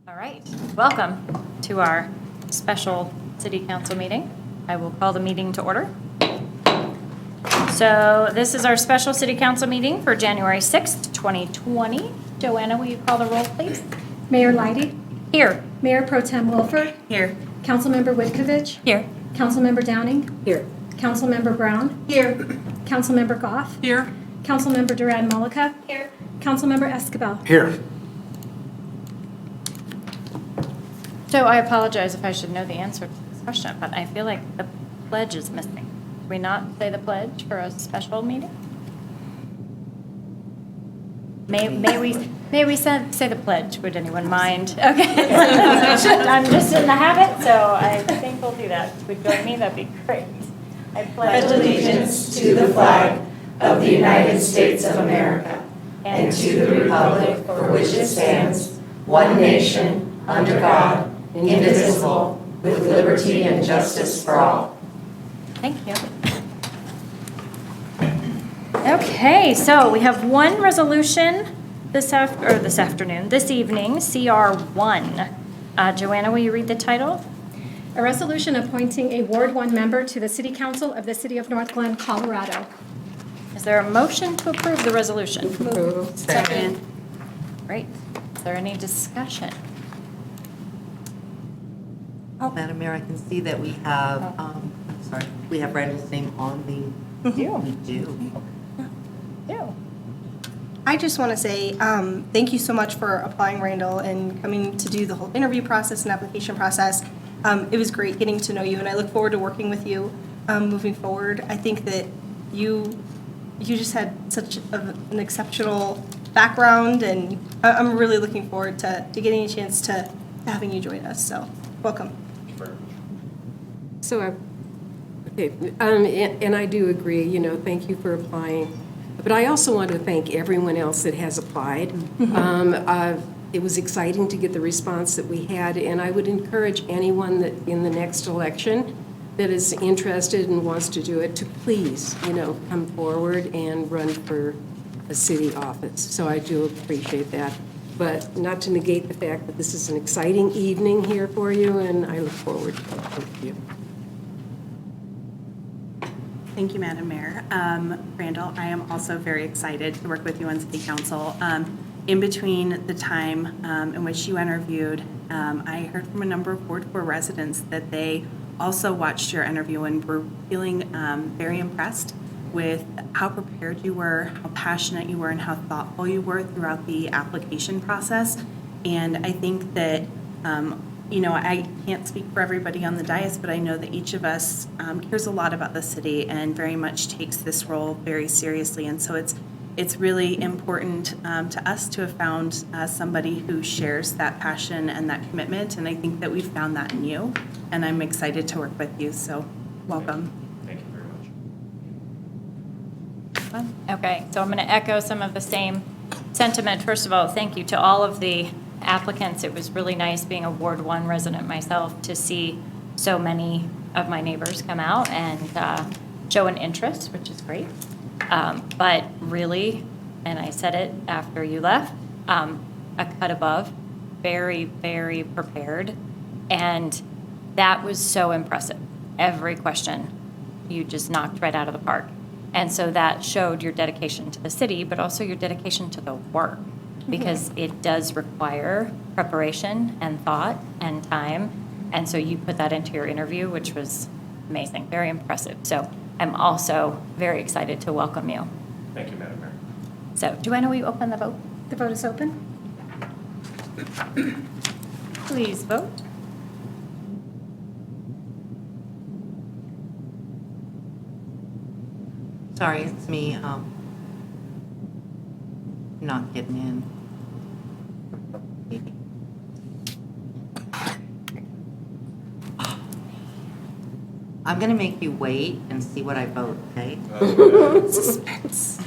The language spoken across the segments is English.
All right, welcome to our special city council meeting. I will call the meeting to order. So this is our special city council meeting for January 6th, 2020. Joanna, will you call the roll, please? Mayor Leidy. Here. Mayor Pro Tem Wilford. Here. Councilmember Witkovich. Here. Councilmember Downing. Here. Councilmember Brown. Here. Councilmember Goff. Here. Councilmember Durand-Mullica. Here. Councilmember Escabel. Here. So I apologize if I should know the answer to this question, but I feel like the pledge is missing. Did we not say the pledge for a special meeting? May we say the pledge? Would anyone mind? Okay. I'm just in the habit, so I think we'll do that. If you would join me, that'd be great. I pledge allegiance to the flag of the United States of America and to the republic for which it stands, one nation, under God, indivisible, with liberty and justice for all. Thank you. Okay, so we have one resolution this evening, CR1. Joanna, will you read the title? A resolution appointing a Ward 1 member to the City Council of the City of Northglenn, Colorado. Is there a motion to approve the resolution? Move. Second. Great. Is there any discussion? Oh, Madam Mayor, I can see that we have, we have Randall's name on the. We do. Yeah. I just want to say thank you so much for applying, Randall, and coming to do the whole interview process and application process. It was great getting to know you, and I look forward to working with you moving forward. I think that you just had such an exceptional background, and I'm really looking forward to getting a chance to having you join us. So, welcome. So, and I do agree, thank you for applying. But I also want to thank everyone else that has applied. It was exciting to get the response that we had, and I would encourage anyone that in the next election that is interested and wants to do it to please, come forward and run for a city office. So I do appreciate that. But not to negate the fact that this is an exciting evening here for you, and I look forward to working with you. Thank you, Madam Mayor. Randall, I am also very excited to work with you on City Council. In between the time in which you interviewed, I heard from a number of Ward 4 residents that they also watched your interview and were feeling very impressed with how prepared you were, how passionate you were, and how thoughtful you were throughout the application process. And I think that I can't speak for everybody on the dais, but I know that each of us cares a lot about the city and very much takes this role very seriously. And so it's really important to us to have found somebody who shares that passion and that commitment. And I think that we've found that in you. And I'm excited to work with you. So welcome. Thank you very much. Okay, so I'm going to echo some of the same sentiment. First of all, thank you to all of the applicants. It was really nice being a Ward 1 resident myself to see so many of my neighbors come out and show an interest, which is great. But really, and I said it after you left, a cut above, very, very prepared. And that was so impressive. Every question you just knocked right out of the park. And so that showed your dedication to the city, but also your dedication to the work, because it does require preparation and thought and time. And so you put that into your interview, which was amazing, very impressive. So I'm also very excited to welcome you. Thank you, Madam Mayor. So, Joanna, will you open the vote? The vote is open. Please vote. Sorry, it's me, not getting in. Maybe. I'm gonna make you wait and see what I vote, okay? Suspense.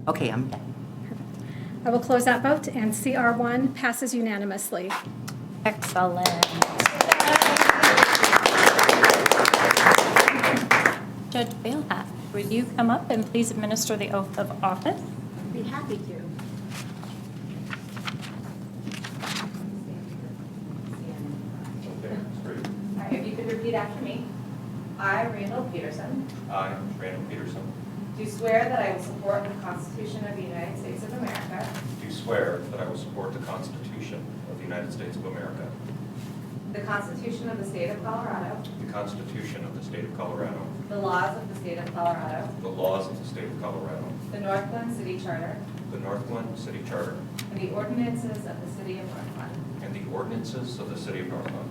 Okay, I'm done. I will close that vote, and CR1 passes unanimously. Excellent. Judge Bailhat. would you come up and please administer the oath of office? Be happy to. Okay, that's great. All right, if you could repeat after me. I, Randall Peterson, I, Randall Peterson, do swear that I will support the Constitution of the United States of America, do swear that I will support the Constitution of the United States of America, the Constitution of the State of Colorado, the Constitution of the State of Colorado, the laws of the State of Colorado, the laws of the State of Colorado, the Northglenn City Charter, the Northglenn City Charter, and the ordinances of the City of Northglenn, and the ordinances of the City of Northglenn,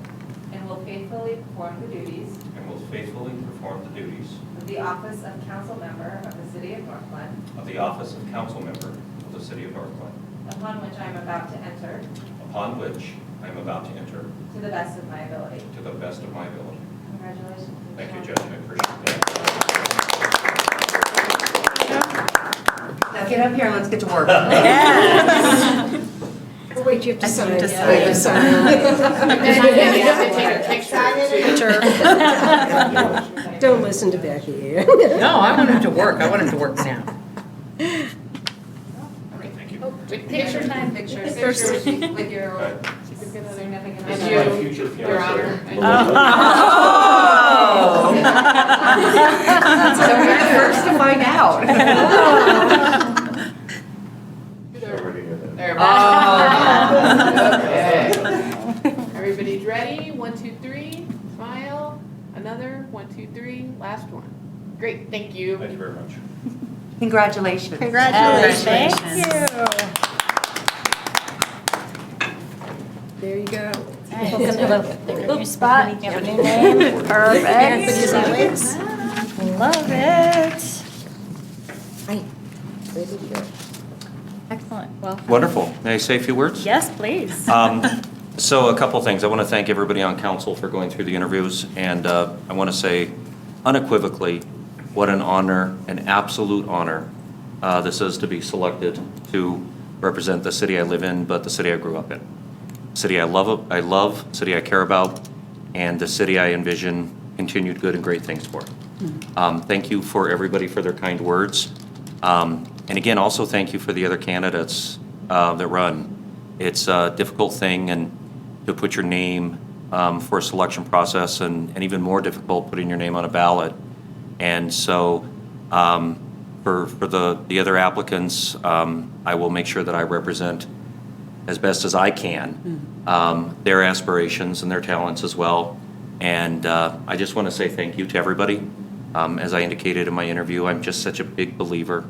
and will faithfully perform the duties and will faithfully perform the duties of the office of council member of the City of Northglenn, of the office of council member of the City of Northglenn, upon which I am about to enter, upon which I am about to enter to the best of my ability. to the best of my ability. Congratulations. Thank you, Judge, I appreciate that. Now get up here and let's get to work. Oh, wait, you have to sign. have to Yeah, sign. you have to sign. Don't listen to Becky. No, I want him to work. I want him to work now. Thank you. Picture time. Pictures with your Okay. significant This is other. my future fiancé. Your Honor. So we're the first to find out. Everybody knew that. There, okay. Everybody's ready? 1, 2, 3. Smile. Another. 1, 2, 3. Last one. Great. Thank you. Thank you very much. Congratulations. Thank you. There you go. New spot, you have a new name, perfect. Love it. Excellent, well, Wonderful. May I say a few words? yes, please. So a couple things. I want to thank everybody on council for going through the interviews, and I want to say unequivocally what an honor, an absolute honor, this is to be selected to represent the city I live in, but the city I grew up in. City I love, city I care about, and the city I envision continued good and great things for. Thank you for everybody for their kind words. And again, also thank you for the other candidates that run. It's a difficult thing and to put your name for a selection process, and even more difficult putting your name on a ballot. And so for the other applicants, I will make sure that I represent as best as I can their aspirations and their talents as well. And I just want to say thank you to everybody. As I indicated in my interview, I'm just such a big believer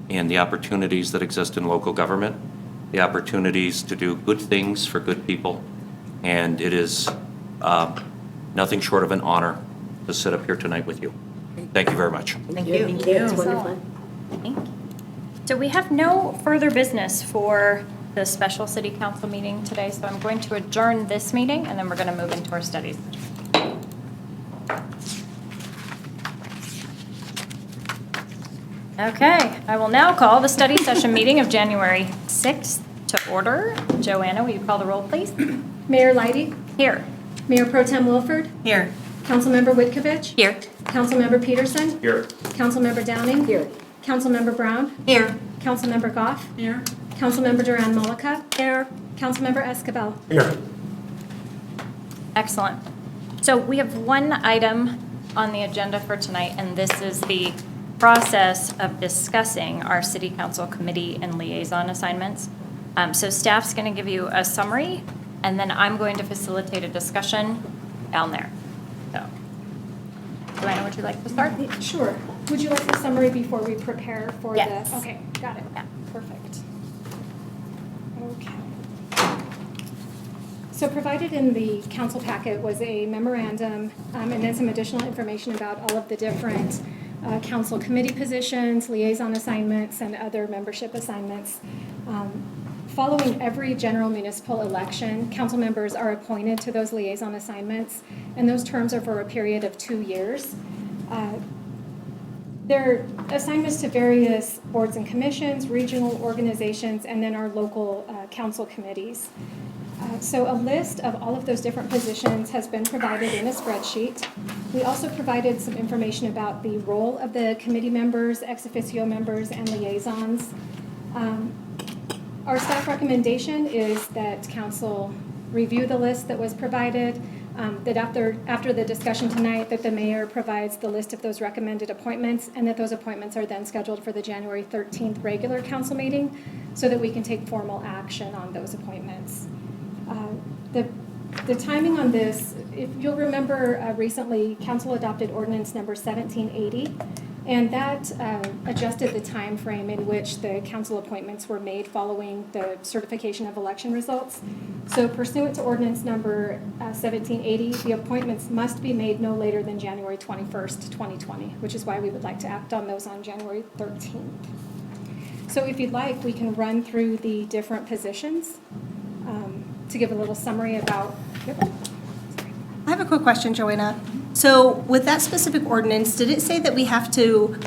in the opportunities that exist in local government, the opportunities to do good things for good people. And it is nothing short of an honor to sit up here tonight with you. Thank you very much. Thank you. It's wonderful. Thank you. So we have no further business for the special city council meeting today, so I'm going to adjourn this meeting, and then we're going to move into our studies. Okay, I will now call the study session meeting of January 6th to order. Joanna, will you call the roll, please? Mayor Lighty, Here. Mayor Pro Tem Wilford, Here. Councilmember Whitkovich. Here. Councilmember Peterson, Here. Councilmember Downing. Here. Councilmember Brown, Here. Councilmember Goff. Here. Councilmember Duran Mullica. Here. Councilmember Escabel. Here. Excellent. So we have one item on the agenda for tonight, and this is the process of discussing our city council committee and liaison assignments. So staff's going to give you a summary, and then I'm going to facilitate a discussion down there. So, Joanna, would you like to start? Sure. Would you like the summary before we prepare for Yes. the? Okay, got it. Yeah. Perfect. Okay. So provided in the council packet was a memorandum and then some additional information about all of the different council committee positions, liaison assignments, and other membership assignments. Following every general municipal election, council members are appointed to those liaison assignments, and those terms are for a period of 2 years. They're assignments to various boards and commissions, regional organizations, and then our local council committees. So a list of all of those different positions has been provided in a spreadsheet. We also provided some information about the role of the committee members, ex officio members, and liaisons. Our staff recommendation is that council review the list that was provided, that after the discussion tonight, that the mayor provides the list of those recommended appointments, and that those appointments are then scheduled for the January 13th regular council meeting so that we can take formal action on those appointments. The timing on this, if you'll remember, recently council adopted ordinance number 1780, and that adjusted the time frame in which the council appointments were made following the certification of election results. So pursuant to ordinance number 1780, the appointments must be made no later than January 21st, 2020, which is why we would like to act on those on January 13th. So if you'd like, we can run through the different positions to give a little summary about. I have a quick question, Joanna. So with that specific ordinance, did it say that we have to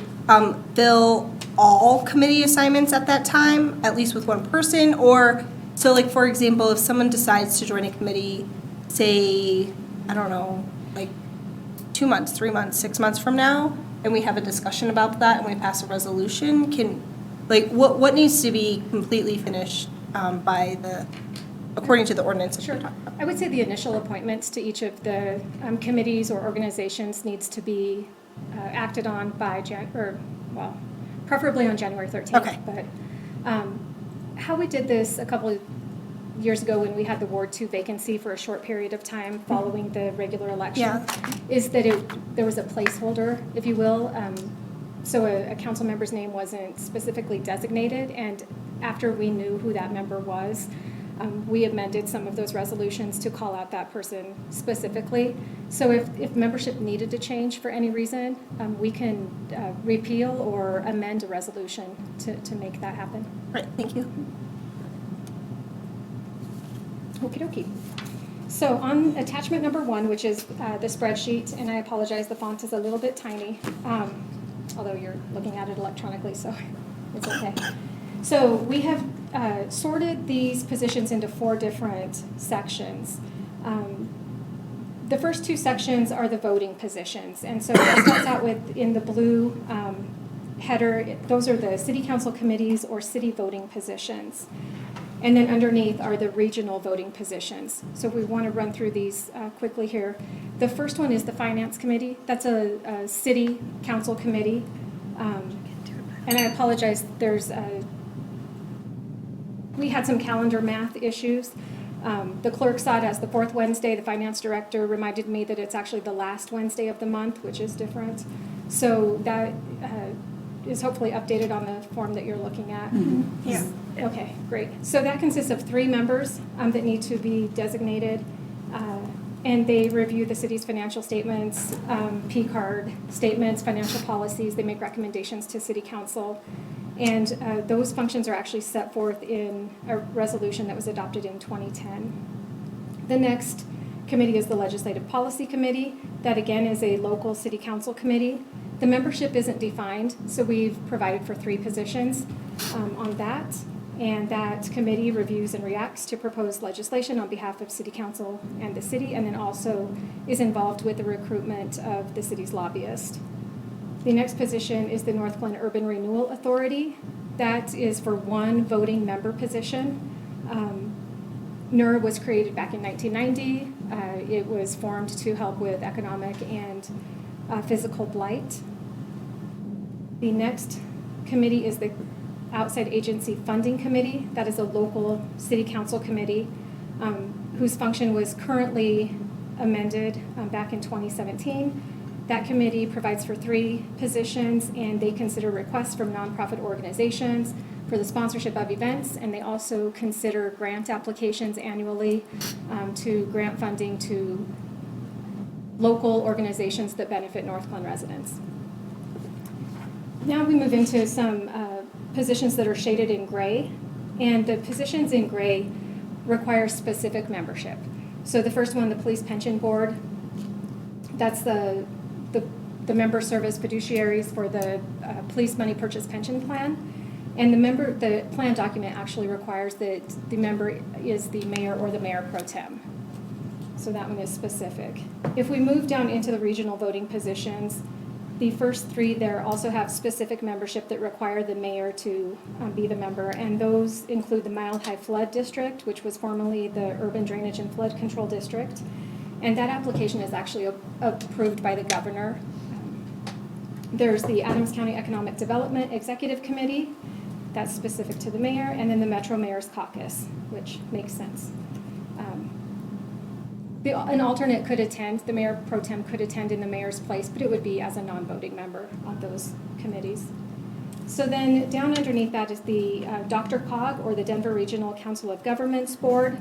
fill all committee assignments at that time, at least with one person? Or, so like, for example, if someone decides to join a committee, say, I don't know, like 2 months, 3 months, 6 months from now, and we have a discussion about that and we pass a resolution, what needs to be completely finished according to the ordinance? Sure. I would say the initial appointments to each of the committees or organizations needs to be acted on by preferably on January 13th. Okay. But how we did this a couple of years ago when we had the Ward 2 vacancy for a short period of time following the regular election is that there was a placeholder, if you will. So a council member's name wasn't specifically designated, and after we knew who that member was, we amended some of those resolutions to call out that person specifically. So if membership needed to change for any reason, we can repeal or amend a resolution to make that happen. Right, thank you. Okie dokie. So on attachment number 1, which is the spreadsheet, and I apologize, the font is a little bit tiny, although you're looking at it electronically, so it's okay. So we have sorted these positions into 4 different sections. The first 2 sections are the voting positions. And so it starts out with, in the blue header, those are the city council committees or city voting positions. And then underneath are the regional voting positions. So we want to run through these quickly here. The first one is the finance committee. That's a city council committee. And I apologize, we had some calendar math issues. The clerk saw it as the 4th Wednesday. The finance director reminded me that it's actually the last Wednesday of the month, which is different. So that is hopefully updated on the form that you're looking at. Mm-hmm. Yeah. Okay, great. So that consists of 3 members that need to be designated, and they review the city's financial statements, P-card statements, financial policies. They make recommendations to city council. And those functions are actually set forth in a resolution that was adopted in 2010. The next committee is the Legislative Policy Committee. That again is a local city council committee. The membership isn't defined, so we've provided for 3 positions on that. And that committee reviews and reacts to proposed legislation on behalf of city council and the city, and then also is involved with the recruitment of the city's lobbyist. The next position is the Northglenn Urban Renewal Authority. That is for 1 voting member position. NUR was created back in 1990. It was formed to help with economic and physical blight. The next committee is the Outside Agency Funding Committee. That is a local city council committee whose function was currently amended back in 2017. That committee provides for 3 positions, and they consider requests from nonprofit organizations for the sponsorship of events, and they also consider grant applications annually to grant funding to local organizations that benefit Northglenn residents. Now we move into some positions that are shaded in gray, and the positions in gray require specific membership. So the first one, the Police Pension Board, that's the member service fiduciaries for the police money purchase pension plan. And the plan document actually requires that the member is the mayor or the mayor pro tem. So that one is specific. If we move down into the regional voting positions, the first three there also have specific membership that require the mayor to be the member, and those include the Mild High Flood District, which was formerly the Urban Drainage and Flood Control District, and that application is actually approved by the governor. There's the Adams County Economic Development Executive Committee, that's specific to the mayor, and then the Metro Mayor's Caucus, which makes sense. An alternate could attend, the mayor pro tem could attend in the mayor's place, but it would be as a non-voting member on those committees. So then down underneath that is the Dr. COG, or the Denver Regional Council of Governments Board.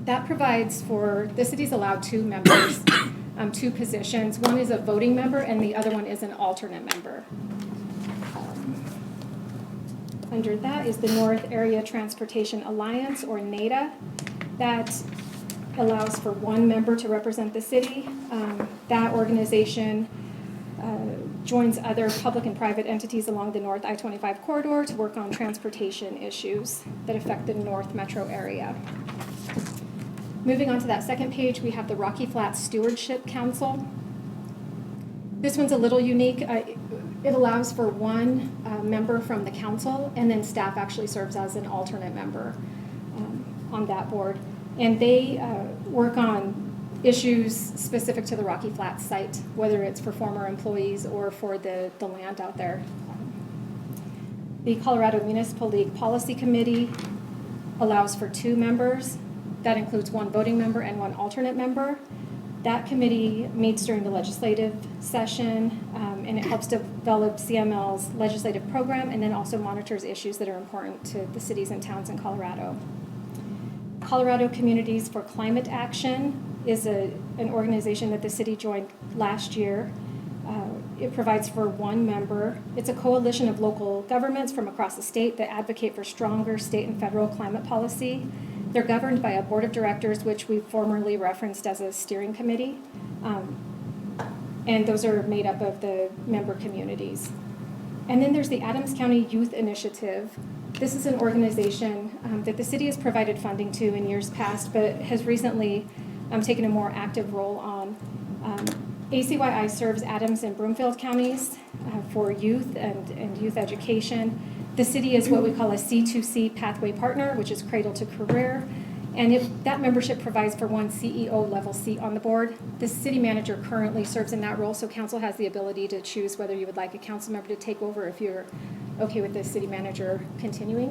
That provides for, the city's allowed two members, two positions. One is a voting member and the other one is an alternate member. Under that is the North Area Transportation Alliance, or NADA. That allows for one member to represent the city. That organization joins other public and private entities along the North I-25 corridor to work on transportation issues that affect the North Metro area. Moving on to that second page, we have the Rocky Flats Stewardship Council. This one's a little unique. It allows for one member from the council, and then staff actually serves as an alternate member on that board. And they work on issues specific to the Rocky Flats site, whether it's for former employees or for the land out there. The Colorado Municipal League Policy Committee allows for two members. That includes one voting member and one alternate member. That committee meets during the legislative session, and it helps develop CML's legislative program, and then also monitors issues that are important to the cities and towns in Colorado. Colorado Communities for Climate Action is an organization that the city joined last year. It provides for one member. It's a coalition of local governments from across the state that advocate for stronger state and federal climate policy. They're governed by a board of directors, which we formerly referenced as a steering committee. And those are made up of the member communities. And then there's the Adams County Youth Initiative. This is an organization that the city has provided funding to in years past, but has recently taken a more active role on. ACYI serves Adams and Broomfield counties for youth and youth education. The city is what we call a C2C pathway partner, which is cradle to career. And that membership provides for one CEO level seat on the board. The city manager currently serves in that role, so council has the ability to choose whether you would like a council member to take over if you're okay with the city manager continuing.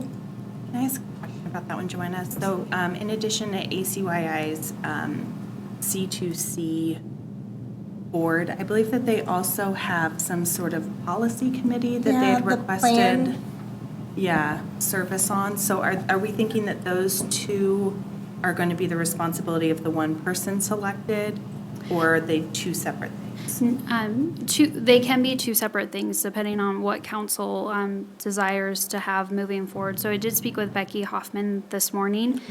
Can I ask a question about that one, Joanna? So in addition to ACYI's C2C board, I believe that they also have some sort of policy committee that they had requested service on. So are we thinking that those two are going to be the responsibility of the one person selected, or are they two separate things? They can be two separate things depending on what council desires to have moving forward. So I did speak with Becky Hoffman this morning,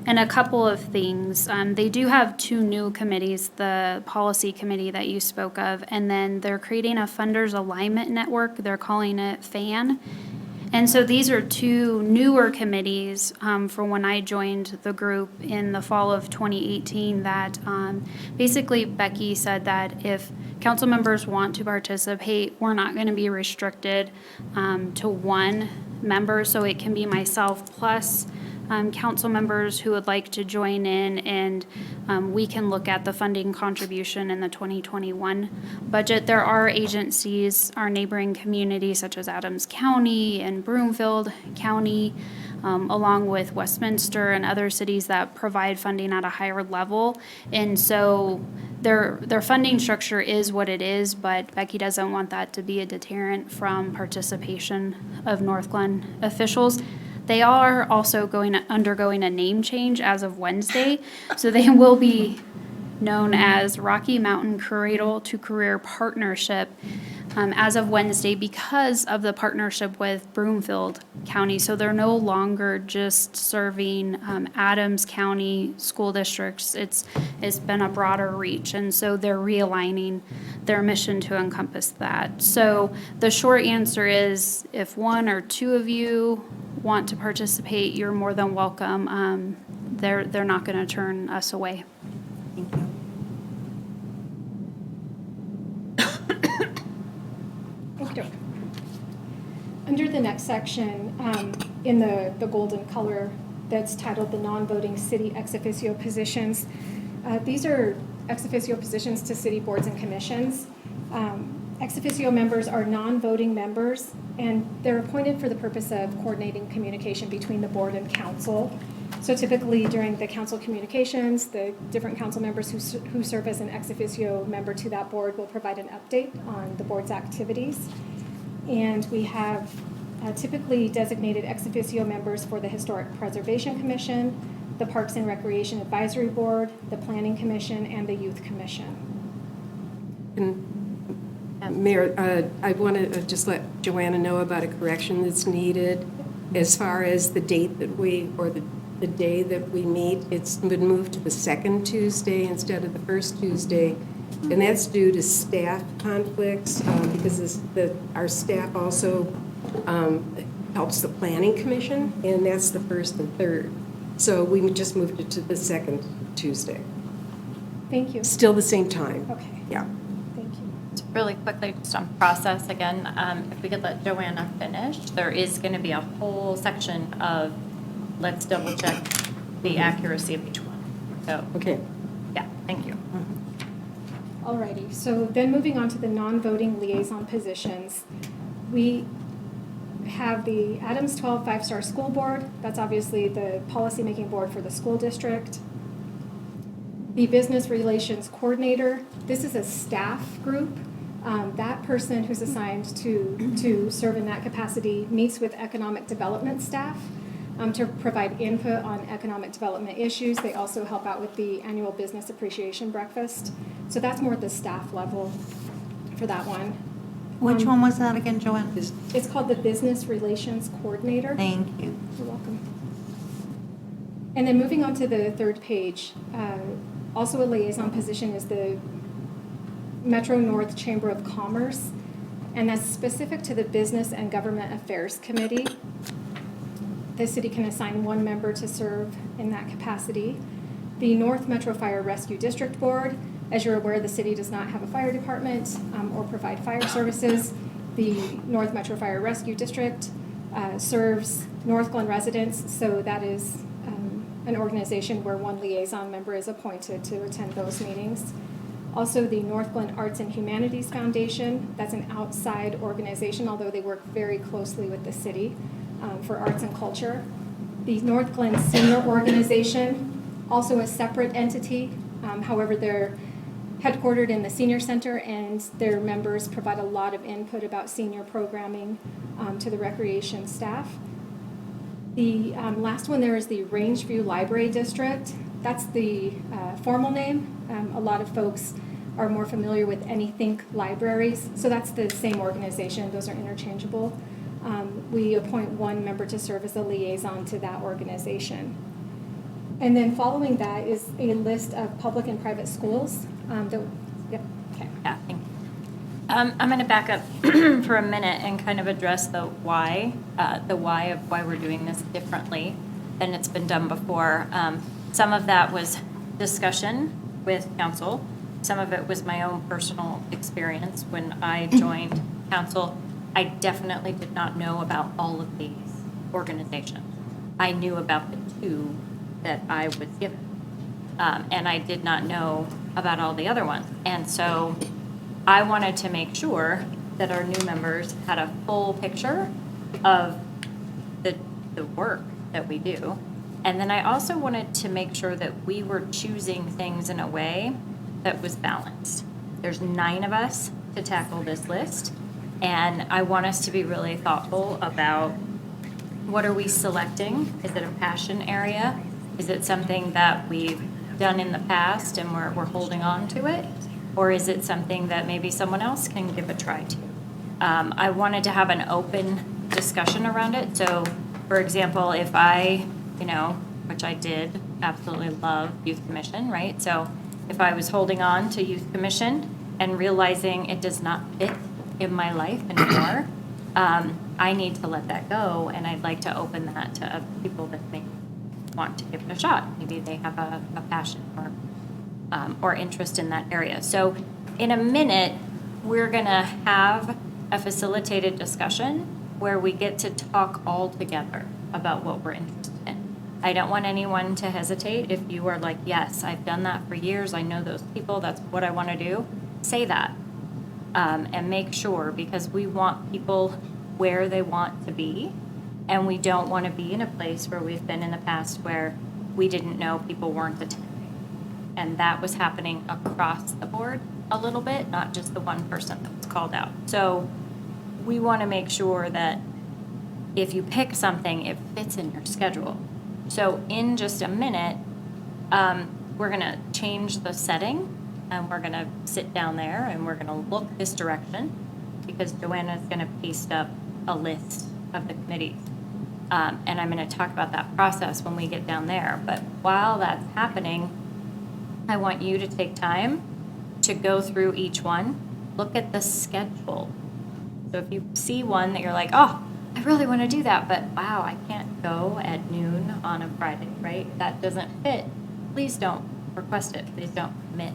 and a couple of things. They do have two new committees, the policy committee that you spoke of, and then they're creating a funders alignment network. They're calling it FAN. And so these are two newer committees from when I joined the group in the fall of 2018 that basically Becky said that if council members want to participate, we're not going to be restricted to one member. So it can be myself plus council members who would like to join in, and we can look at the funding contribution in the 2021 budget. There are agencies, our neighboring communities such as Adams County and Broomfield County, along with Westminster and other cities that provide funding at a higher level. And so their funding structure is what it is, but Becky doesn't want that to be a deterrent from participation of Northglenn officials. They are also undergoing a name change as of Wednesday, so they will be known as Rocky Mountain Cradle to Career Partnership. as of Wednesday because of the partnership with Broomfield County. So they're no longer just serving Adams County school districts. It's been a broader reach, and so they're realigning their mission to encompass that. So the short answer is, if one or two of you want to participate, you're more than welcome. They're not going to turn us away. Thank you. Okay. Under the next section, in the golden color that's titled the non-voting city ex officio positions, these are ex officio positions to city boards and commissions. Ex officio members are non-voting members, and they're appointed for the purpose of coordinating communication between the board and council. So typically during the council communications, the different council members who serve as an ex officio member to that board will provide an update on the board's activities. And we have typically designated ex officio members for the Historic Preservation Commission, the Parks and Recreation Advisory Board, the Planning Commission, and the Youth Commission. And Mayor, I want to just let Joanna know about a correction that's needed as far as the date that the day that we meet. It's been moved to the second Tuesday instead of the first Tuesday, and that's due to staff conflicts because our staff also helps the Planning Commission, and that's the first and third. So we just moved it to the second Tuesday. Thank you. Still the same time. Okay. Yeah. Thank you. Really quickly, just on process again, if we could let Joanna finish, there is going to be a whole section of let's double check the accuracy of each one. So, Okay. yeah, thank you. Alrighty, so then moving on to the non-voting liaison positions, we have the Adams 12 5-star school board. That's obviously the policymaking board for the school district. The business relations coordinator, this is a staff group. That person who's assigned to serve in that capacity meets with economic development staff to provide input on economic development issues. They also help out with the annual business appreciation breakfast. So that's more at the staff level for that one. Which one was that again, Joanne? It's called the Business Relations Coordinator. Thank you. You're welcome. And then moving on to the third page, also a liaison position is the Metro North Chamber of Commerce, and that's specific to the Business and Government Affairs Committee. The city can assign one member to serve in that capacity. The North Metro Fire Rescue District Board, as you're aware, the city does not have a fire department or provide fire services. The North Metro Fire Rescue District serves Northglenn residents, so that is an organization where one liaison member is appointed to attend those meetings. Also, the Northglenn Arts and Humanities Foundation, that's an outside organization, although they work very closely with the city for arts and culture. The Northglenn Senior Organization, also a separate entity. However, they're headquartered in the senior center, and their members provide a lot of input about senior programming to the recreation staff. The last one there is the Rangeview Library District. That's the formal name. A lot of folks are more familiar with Anythink Libraries, so that's the same organization. Those are interchangeable. We appoint one member to serve as a liaison to that organization. And then following that is a list of public and private schools. Yeah, thank you. I'm going to back up for a minute and kind of address the why of why we're doing this differently than it's been done before. Some of that was discussion with council. Some of it was my own personal experience. When I joined council, I definitely did not know about all of these organizations. I knew about the two that I was given, and I did not know about all the other ones. And so I wanted to make sure that our new members had a full picture of the work that we do. And then I also wanted to make sure that we were choosing things in a way that was balanced. There's 9 of us to tackle this list, and I want us to be really thoughtful about what are we selecting? Is it a passion area? Is it something that we've done in the past and we're holding on to it? Or is it something that maybe someone else can give a try to? I wanted to have an open discussion around it. So, for example, if I, which I did absolutely love Youth Commission, right? So if I was holding on to Youth Commission and realizing it does not fit in my life anymore, I need to let that go, and I'd like to open that to other people that may want to give it a shot. Maybe they have a passion or interest in that area. So in a minute, we're gonna have a facilitated discussion where we get to talk all together about what we're interested in. I don't want anyone to hesitate. If you are like, yes, I've done that for years, I know those people, that's what I want to do, say that. And make sure, because we want people where they want to be, and we don't want to be in a place where we've been in the past where we didn't know people weren't attending. And that was happening across the board a little bit, not just the one person that was called out. So we want to make sure that if you pick something, it fits in your schedule. So in just a minute, we're going to change the setting, and we're going to sit down there and we're going to look this direction, because Joanna's going to paste up a list of the committees. And I'm going to talk about that process when we get down there. But while that's happening, I want you to take time to go through each one, look at the schedule. So if you see one that you're like, oh, I really want to do that, but wow, I can't go at noon on a Friday, right? That doesn't fit. Please don't request it. Please don't commit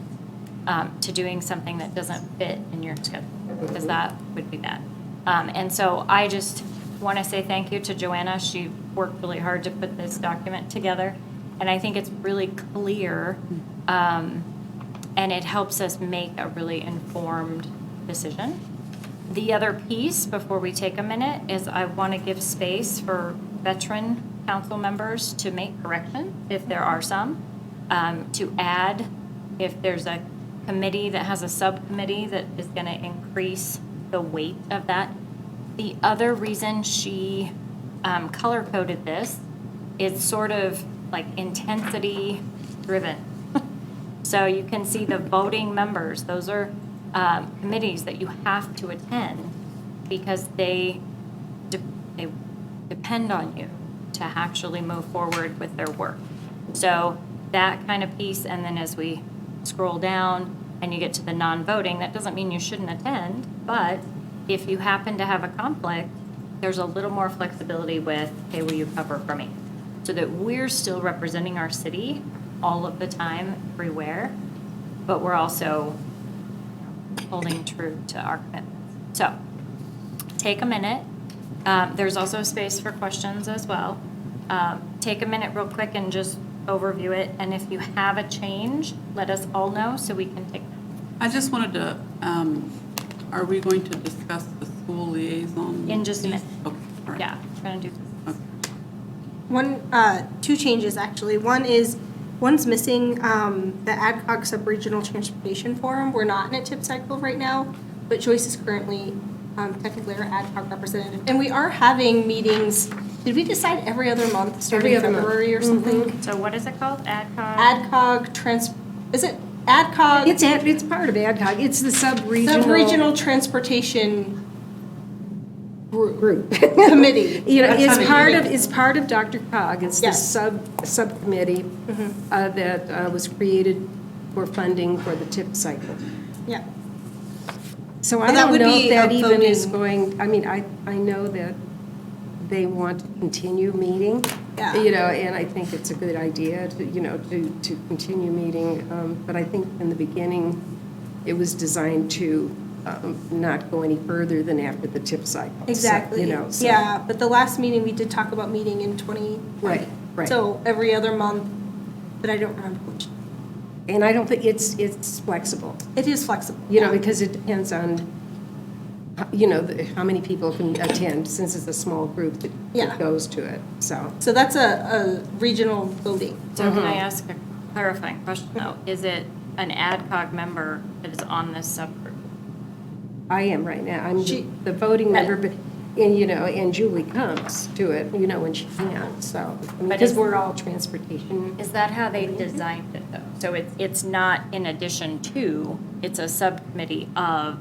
to doing something that doesn't fit in your schedule, because that would be bad. And so I just want to say thank you to Joanna. She worked really hard to put this document together, and I think it's really clear, and it helps us make a really informed decision. The other piece, before we take a minute, is I want to give space for veteran council members to make corrections, if there are some, to add if there's a committee that has a subcommittee that is going to increase the weight of that. The other reason she color-coded this is sort of like intensity driven. So you can see the voting members, those are committees that you have to attend because they depend on you to actually move forward with their work. So that kind of piece, and then as we scroll down and you get to the non-voting, that doesn't mean you shouldn't attend, but if you happen to have a conflict, there's a little more flexibility with, hey, will you cover for me? So that we're still representing our city all of the time, everywhere, but we're also holding true to our commitments. So take a minute. There's also space for questions as well. Take a minute real quick and just overview it. And if you have a change, let us all know so we can take them. I just wanted to, are we going to discuss the school liaison? In just a minute. Okay, all right. Yeah, we're going to do this. Okay. Two changes actually. One's missing the AdCog Sub-Regional Transportation Forum. We're not in a tip cycle right now, but Joyce is currently technically our AdCog representative. And we are having meetings, did we decide every other month starting Every other month. February or something? So what is it called? AdCog? Is it AdCog? It's part of AdCog. It's the Sub-Regional Transportation group. Committee. It's part of Dr. Cog. It's the Yes. subcommittee that was created for funding for the tip cycle. Yeah. So I And that don't would know be if that a even is voting- going, I mean, I know that they want to continue meeting. Yeah. And I think it's a good idea to continue meeting. But I think in the beginning, it was designed to not go any further than after the tip cycle. Exactly. So. Yeah, but the last meeting, we did talk about meeting in 2020. Right. So every other month, but I don't remember which. And I don't think it's flexible, It is flexible. because it depends on, how many people can attend, since it's a small group that goes to it, so. So that's a regional voting. So can I ask a clarifying question though? Is it an AdCog member that is on this subgroup? I am right now. I'm the voting member, but, and Julie comes to it, when she can, so. Because we're all transportation. Is that how they designed it though? So it's not in addition to, it's a subcommittee of,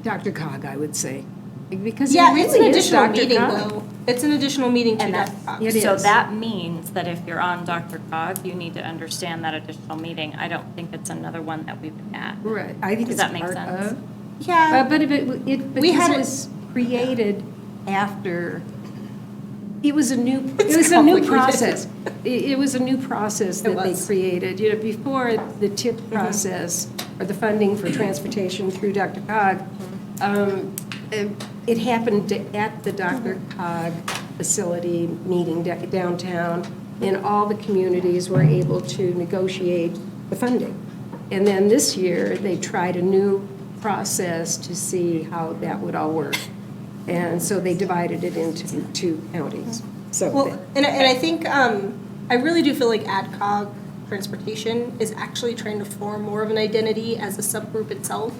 Dr. Cog, I would say. Because it Yeah, it's an really is additional Dr. meeting, Cog. though. It's an additional meeting to And Dr. that, Cog. It so is. that means that if you're on Dr. Cog, you need to understand that additional meeting. I don't think it's another one that we would add. Right, I think Does it's that make part sense? of. Yeah. But We had it it- was created after, it was a new It's complicated. process. It was a new process It that they was. created. You know, before the TIP process, or the funding for transportation through Dr. Cog, it happened at the Dr. Cog facility meeting downtown, and all the communities were able to negotiate the funding. And then this year, they tried a new process to see how that would all work. And so they divided it into 2 counties. So, Well, and I think, I really do feel like AdCog Transportation is actually trying to form more of an identity as a subgroup itself,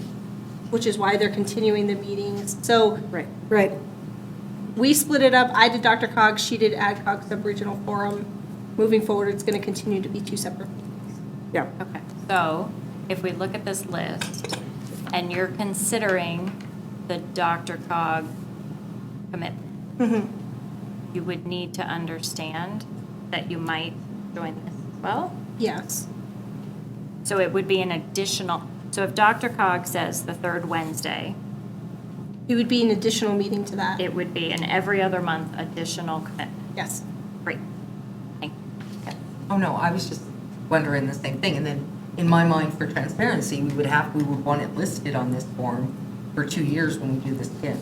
which is why they're continuing the meetings. So right. we split it up. I did Dr. Cog, she did AdCog Sub-Regional Forum. Moving forward, it's going to continue to be 2 separate meetings. Yeah. Okay, so if we look at this list and you're considering the Dr. Cog commitment, you would need to understand that you might join this as well. Yes. So it would be an additional, so if Dr. Cog says the 3rd Wednesday, It would be an additional meeting to that. it would be an every other month additional commitment. Yes. Great. Thank you. Oh, no, I was just wondering the same thing. And then, in my mind, for transparency, we would want it listed on this form for 2 years when we do this again.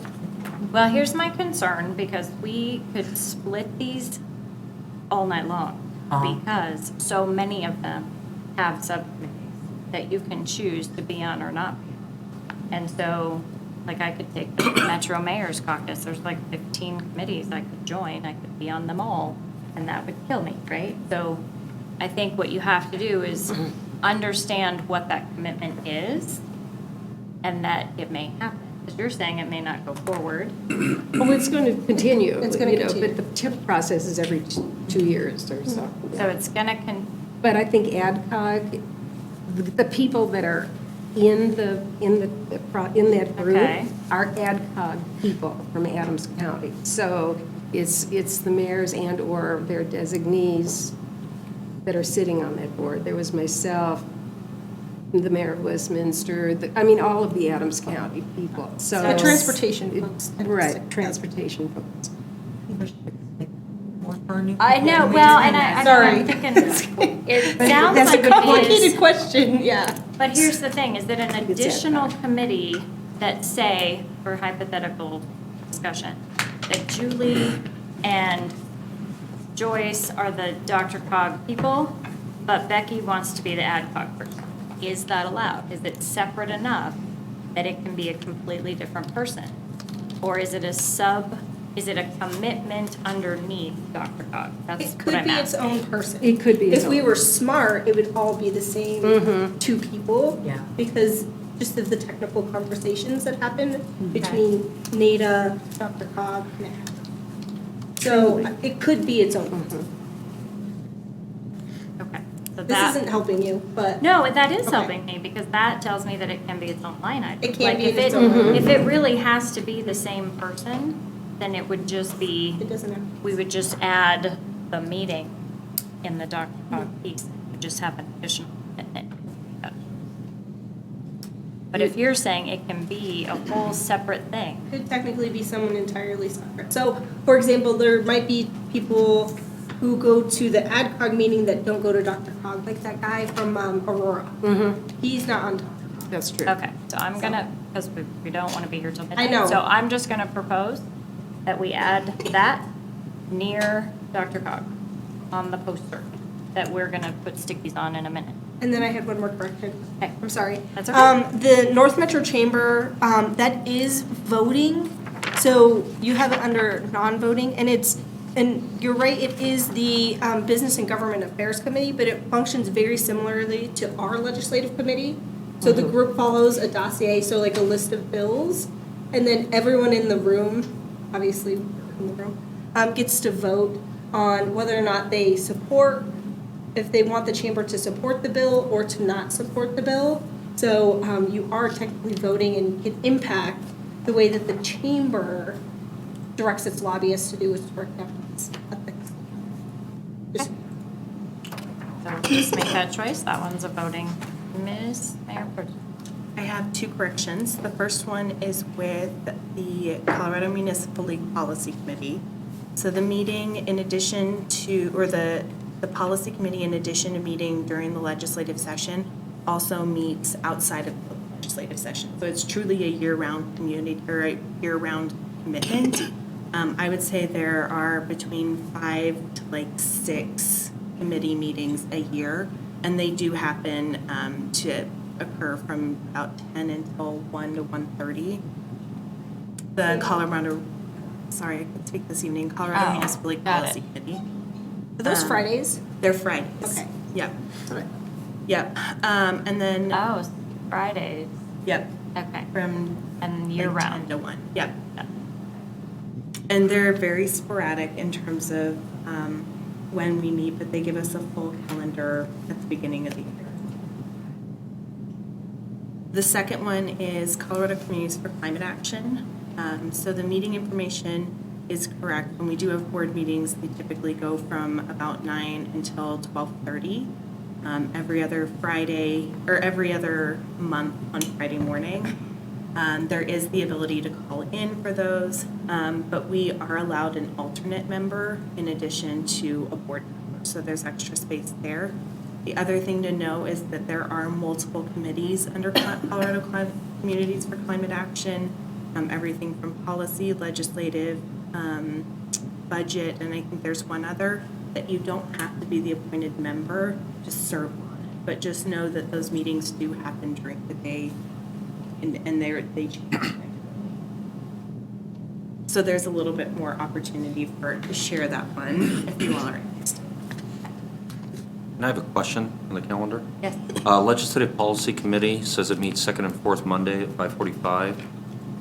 Well, here's my concern, because we could split these all night long, because so many of them have subcommittees that you can choose to be on or not be on. And so, like, I could take the Metro Mayor's Caucus, there's like 15 committees I could join, I could be on them all, and that would kill me, right? So I think what you have to do is understand what that commitment is, and that it may happen. Because you're saying it may not go forward. Well, it's going to continue. It's gonna you know, continue. But the TIP process is every 2 years or so. So it's gonna But I think AdCog, the people that are in that group Okay. are AdCog people from Adams County. So it's the mayors and/or their designees that are sitting on that board. There was myself, the mayor of Westminster, all of the Adams County people. So The transportation folks. Right, transportation folks. More for a new I know, well, and I'm Sorry. thinking, it sounds That's a like good it complicated is. question, yeah. But here's the thing, is that an think it's additional AdCog. committee that say, for hypothetical discussion, that Julie and Joyce are the Dr. Cog people, but Becky wants to be the AdCog person. Is that allowed? Is it separate enough that it can be a completely different person? Or is it a commitment underneath Dr. Cog? That's It what could I'm be its asking. own person. It could be its If we own. were smart, it would all be the same 2 people. Yeah. Because just of the technical conversations that happen between NADA, Dr. Cog, and AdCog. So it could be its own person. Okay, so This that. isn't helping you, but. No, that is Okay. helping me, because that tells me that it can be its own line item. It can Like, be if its own line item. If it really has to be the same person, then it would just be, It doesn't have. we would just add the meeting in the Dr. Cog piece. It would just have an additional commitment. But if you're saying it can be a whole separate thing, Could technically be someone entirely separate. So, for example, there might be people who go to the AdCog meeting that don't go to Dr. Cog, like that guy from Aurora. He's not on Dr. Cog. That's true. okay, so I'm gonna, because we don't want to be here till midnight. know. So I'm just gonna propose that we add that near Dr. Cog on the poster that we're gonna put stickies on in a minute. And then I had one more correction. Okay. I'm sorry. That's okay. The North Metro Chamber, that is voting. So you have it under non-voting, and you're right, it is the Business and Government Affairs Committee, but it functions very similarly to our legislative committee. So the group follows a dossier, so like a list of bills, and then everyone in the room, obviously in the room, gets to vote on whether or not they support, if they want the chamber to support the bill or to not support the bill. So you are technically voting and can impact the way that the chamber directs its lobbyists to do is to work ethics. Just- So just make that choice. That one's a voting. Ms. Mayor Pro Tem. I have two corrections. The first one is with the Colorado Municipal League Policy Committee. So the meeting in addition to, or the policy committee in addition to meeting during the legislative session also meets outside of the legislative session. So it's truly a year-round community, or a year-round commitment. I would say there are between 5 to 6 committee meetings a year, and they do happen to occur from about 10 until 1 to 1:30. The Colorado, sorry, I could speak this evening, Colorado Municipal League got Policy Committee. Are those Fridays? They're Fridays. Okay. Yep, Okay. yep. And then, Oh, Fridays. yep, Okay. from And year like 10 round. to 1, yep. Yep. And they're very sporadic in terms of when we meet, but they give us a full calendar at the beginning of the year. The second one is Colorado Communities for Climate Action. So the meeting information is correct. When we do have board meetings, they typically go from about 9 until 12:30. Every other Friday, or every other month on Friday morning. There is the ability to call in for those, but we are allowed an alternate member in addition to a board member, so there's extra space there. The other thing to know is that there are multiple committees under Colorado Communities for Climate Action, everything from policy, legislative, budget, and I think there's one other, that you don't have to be the appointed member to serve on it, but just know that those meetings do happen during the day. And they change. So there's a little bit more opportunity to share that one if you all are interested. And I have a question on the calendar. Yes. Legislative Policy Committee says it meets second and fourth Monday at 5:45.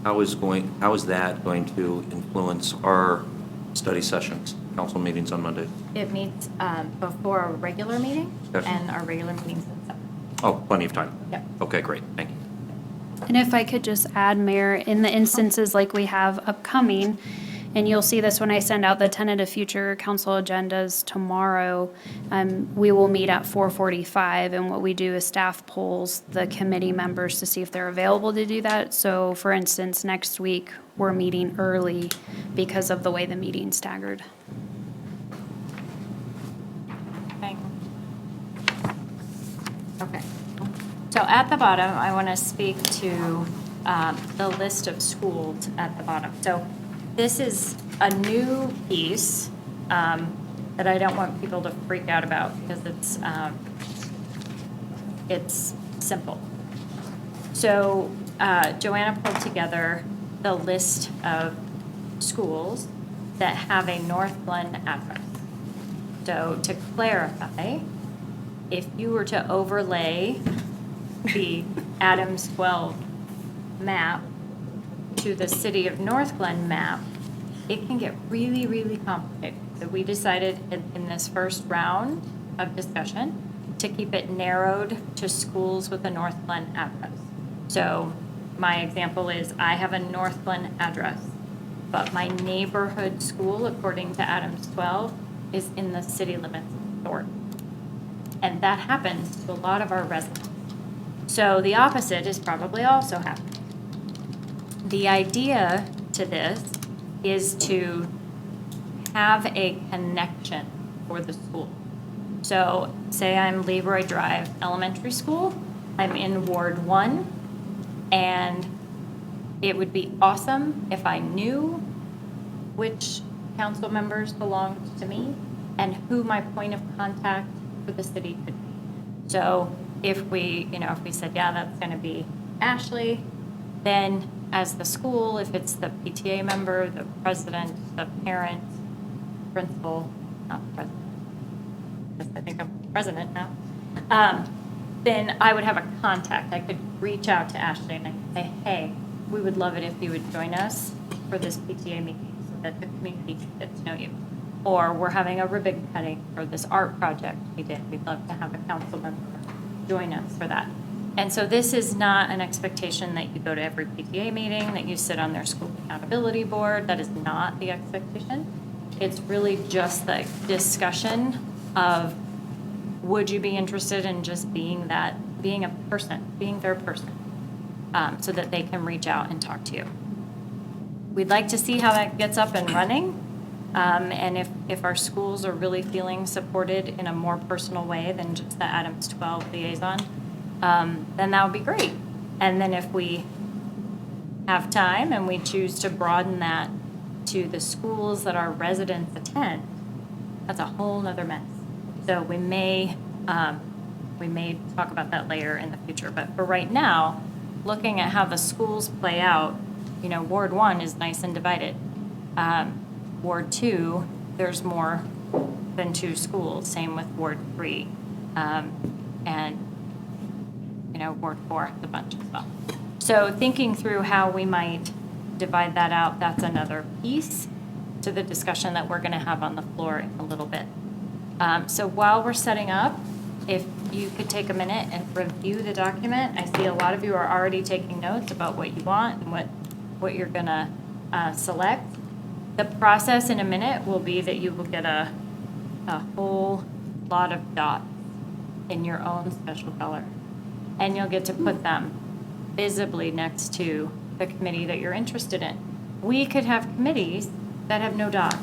How is that going to influence our study sessions, council meetings on Monday? It meets before a regular meeting, Yes. and our regular meetings at 7. Oh, plenty of time. Yep. Okay, great, thank you. And if I could just add, Mayor, in the instances like we have upcoming, and you'll see this when I send out the tentative future council agendas tomorrow, we will meet at 4:45, and what we do is staff polls the committee members to see if they're available to do that. So for instance, next week, we're meeting early because of the way the meeting's staggered. Okay. Okay. So at the bottom, I want to speak to the list of schools at the bottom. So this is a new piece that I don't want people to freak out about because it's simple. So Joanna pulled together the list of schools that have a Northglenn address. So to clarify, if you were to overlay the Adams 12 map to the city of Northglenn map, it can get really, really complicated. So we decided in this first round of discussion to keep it narrowed to schools with a Northglenn address. So my example is I have a Northglenn address, but my neighborhood school, according to Adams 12, is in the city limits of Thornton. And that happens to a lot of our residents. So the opposite is probably also happening. The idea to this is to have a connection for the school. So say I'm Leroy Drive Elementary School, I'm in Ward 1, and it would be awesome if I knew which council members belonged to me and who my point of contact for the city could be. So if we said, yeah, that's going to be Ashley, then as the school, if it's the PTA member, the president, the parent, principal, not the president, because I think I'm president now, then I would have a contact. I could reach out to Ashley and I could say, hey, we would love it if you would join us for this PTA meeting so that the community can get to know you. Or we're having a ribbon cutting for this art project we did. We'd love to have a council member join us for that. And so this is not an expectation that you go to every PTA meeting, that you sit on their school accountability board. That is not the expectation. It's really just the discussion of, would you be interested in just being a person, being their person, so that they can reach out and talk to you. We'd like to see how that gets up and running. And if our schools are really feeling supported in a more personal way than just the Adams 12 liaison, then that would be great. And then if we have time and we choose to broaden that to the schools that our residents attend, that's a whole nother mess. So we may talk about that later in the future. But for right now, looking at how the schools play out, Ward 1 is nice and divided. Ward 2, there's more than 2 schools, same with Ward 3. And, Ward 4 has a bunch as well. So thinking through how we might divide that out, that's another piece to the discussion that we're going to have on the floor in a little bit. So while we're setting up, if you could take a minute and review the document. I see a lot of you are already taking notes about what you want and what you're going to select. The process in a minute will be that you will get a whole lot of dots in your own special color. And you'll get to put them visibly next to the committee that you're interested in. We could have committees that have no dots.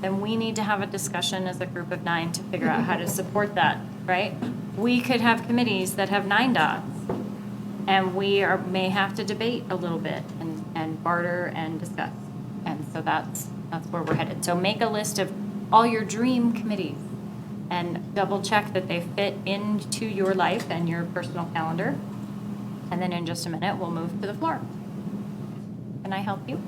Then we need to have a discussion as a group of 9 to figure out how to support that, right? We could have committees that have 9 dots. And we may have to debate a little bit and barter and discuss. And so that's where we're headed. So make a list of all your dream committees and double check that they fit into your life and your personal calendar. And then in just a minute, we'll move to the floor. Can I help you?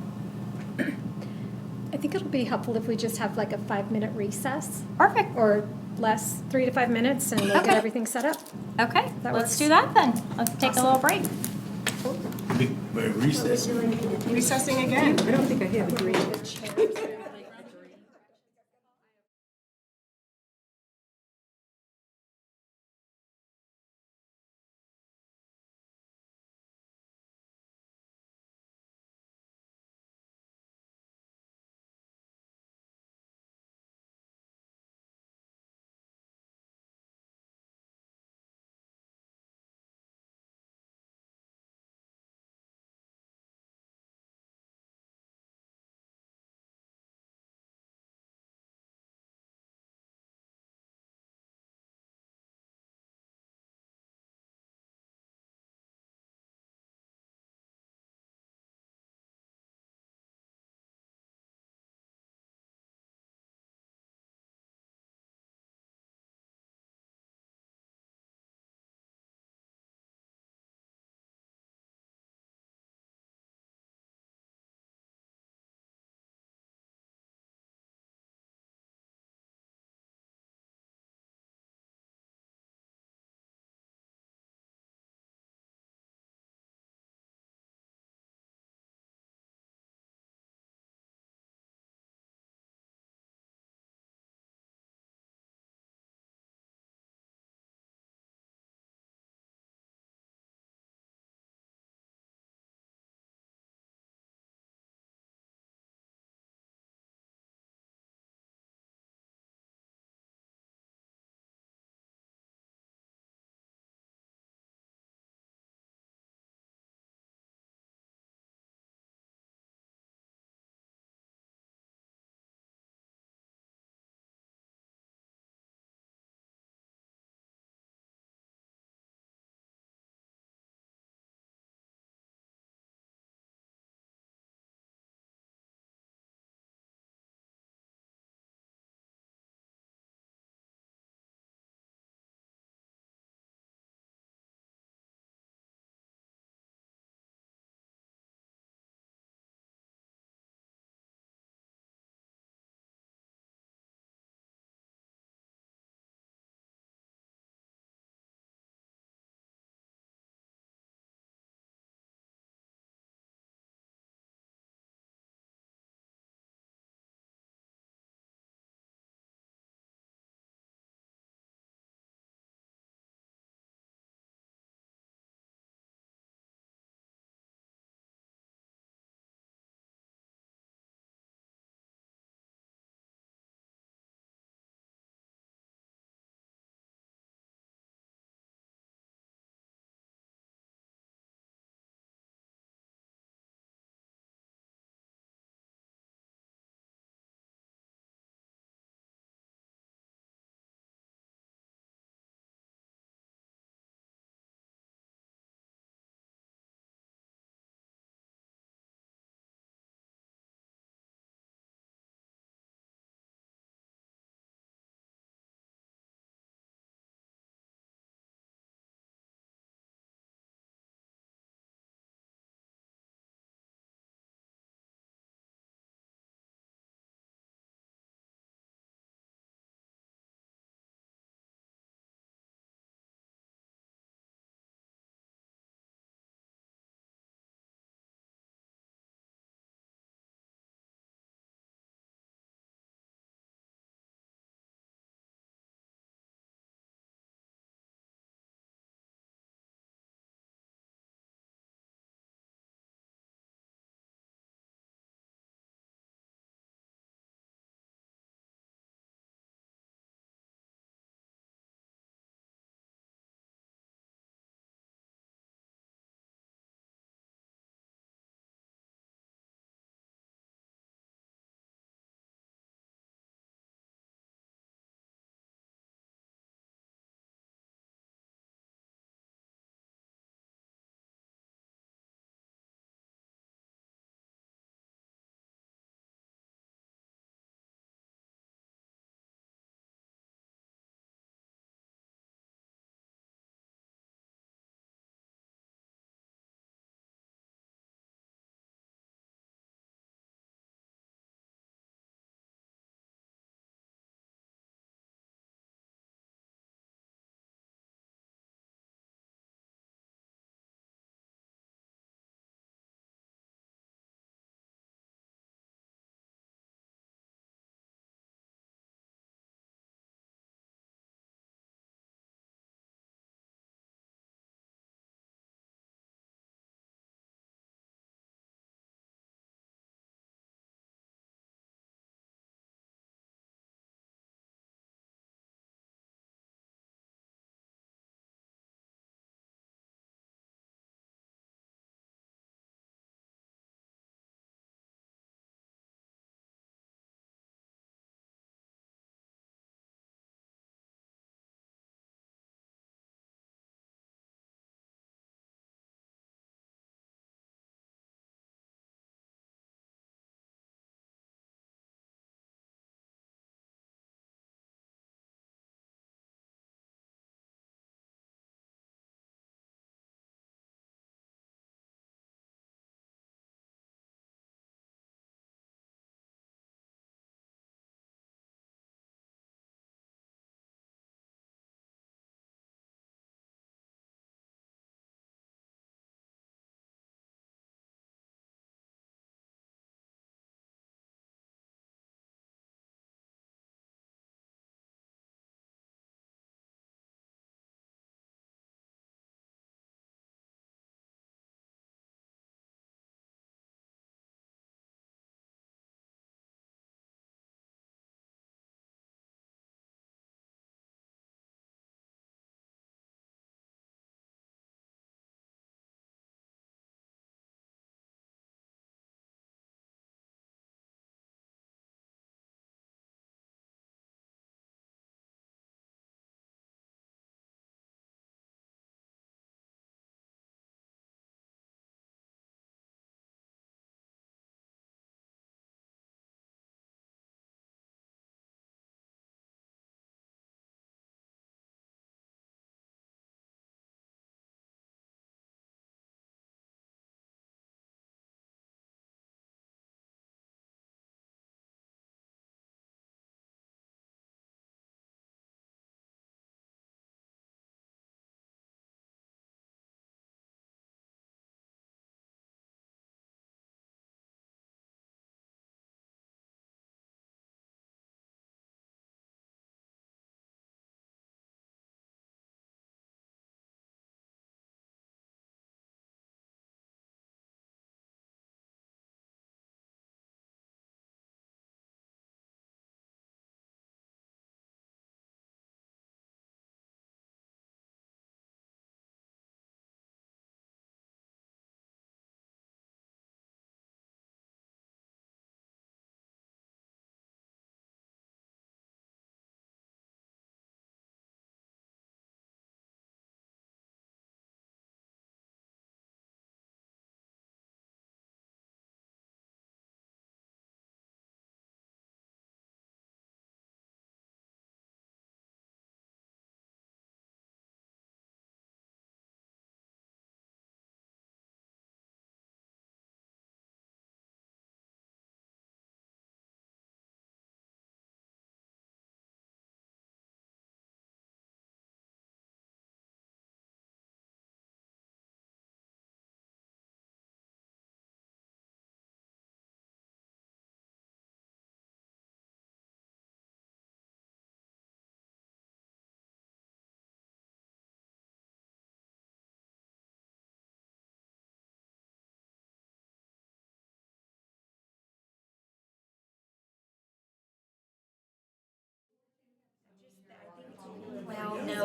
I think it'll be helpful if we just have like a 5-minute recess. Perfect. Or less, 3 to 5 minutes, and we'll get everything set up. Okay, That let's works. do that then. Let's take a little break. Recessing again. I don't think I have a green.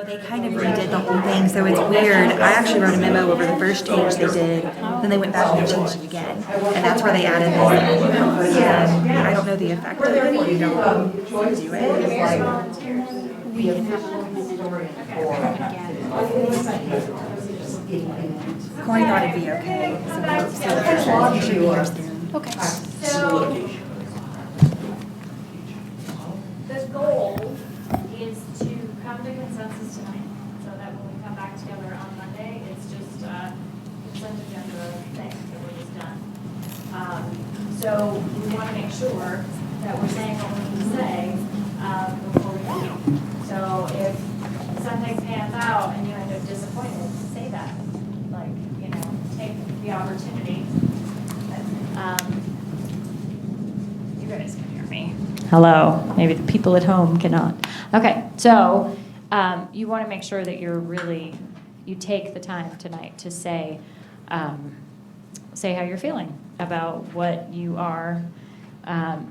they kind of redid the whole thing, so it's weird. I actually wrote a memo over the first change they did, then they went back and changed it again. And that's where they added this. I don't know the effect of it if you don't do it. We can have a again. Corey thought it'd be okay, so you should understand. Okay. So, the goal is to come to consensus tonight, so that when we come back together on Monday, it's just a consent agenda thing that we're just done. So we want to make sure that we're saying what we need to say before we meet. So if something pans out and you end up disappointed, say that. Like, you know, take the opportunity. You guys can hear me. Hello. Maybe the people at home cannot. Okay, so you want to make sure that you take the time tonight to say how you're feeling about what you are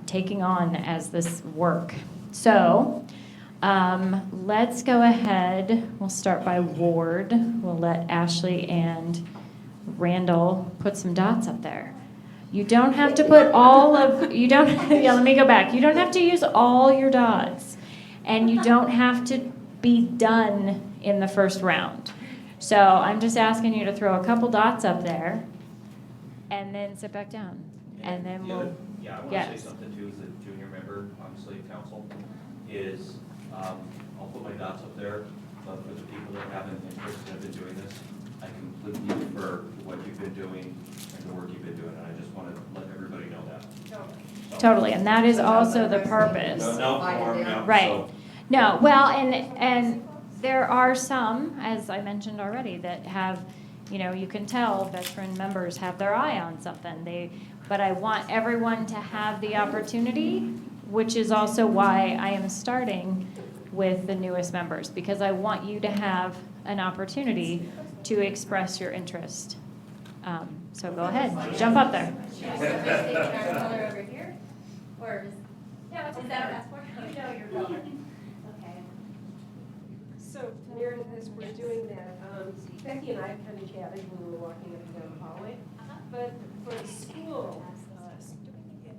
taking on as this work. So let's go ahead. We'll start by ward. We'll let Ashley and Randall put some dots up there. You don't have to put let me go back. You don't have to use all your dots. And you don't have to be done in the first round. So I'm just asking you to throw a couple dots up there and then sit back down. And then we'll, Yeah, I want to say something too, as a junior member on Slave Council, is I'll put my dots up there, but for the people that have an interest and have been doing this, I completely defer to what you've been doing and the work you've been doing, and I just want to let everybody know that. totally, and that is also the purpose. No, Right. so- No, well, and there are some, as I mentioned already, that have, you can tell veteran members have their eye on something. But I want everyone to have the opportunity, which is also why I am starting with the newest members, because I want you to have an opportunity to express your interest. So go ahead, jump up there. Over here? Or is that a passport? You know your color. Okay. So, Mayor, as we're doing that, Becky and I kind of chatted when we were walking up and down the hallway. But for the school,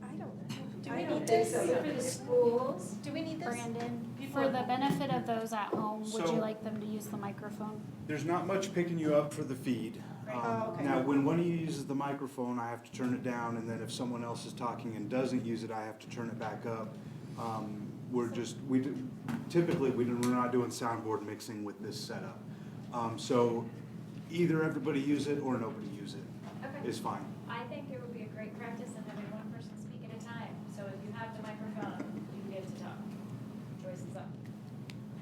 I don't think so. But for the schools, Do we need this? Brandon, for the benefit of those at home, would So- you like them to use the microphone? There's not much picking you up for the feed. okay. Now, when one of you uses the microphone, I have to turn it down, and then if someone else is talking and doesn't use it, I have to turn it back up. Typically, we're not doing soundboard mixing with this setup. So either everybody use it or nobody use it is fine. I think it would be a great practice in having one person speak at a time. So if you have the microphone, you get to talk. Joyce is up.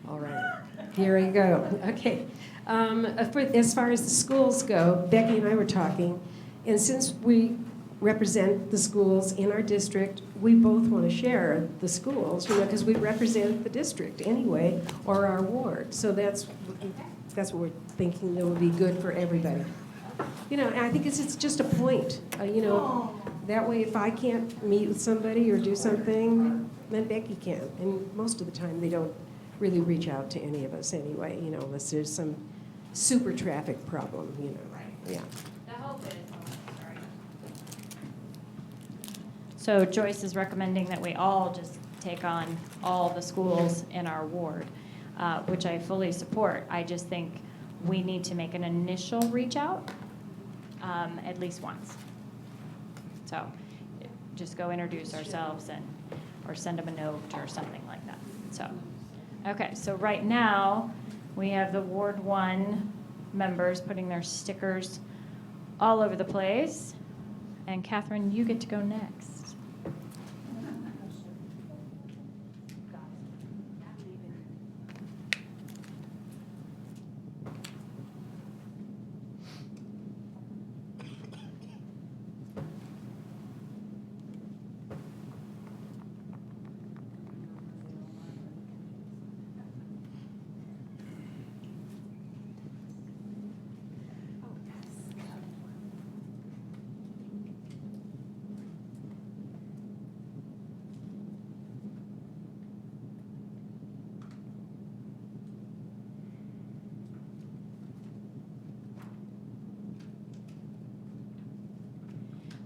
all right, here we go. Okay. As far as the schools go, Becky and I were talking, and since we represent the schools in our district, we both want to share the schools, because we represent the district anyway, or our ward. So that's what we're thinking that would be good for everybody. And I think it's just a point, that way if I can't meet with somebody or do something, then Becky can. And most of the time, they don't really reach out to any of us anyway, unless there's some super traffic problem, yeah. The hope is, sorry. So Joyce is recommending that we all just take on all the schools in our ward, which I fully support. I just think we need to make an initial reach out at least once. So just go introduce ourselves or send them a note or something like that. So, okay, so right now we have the Ward 1 members putting their stickers all over the place. And Catherine, you get to go next.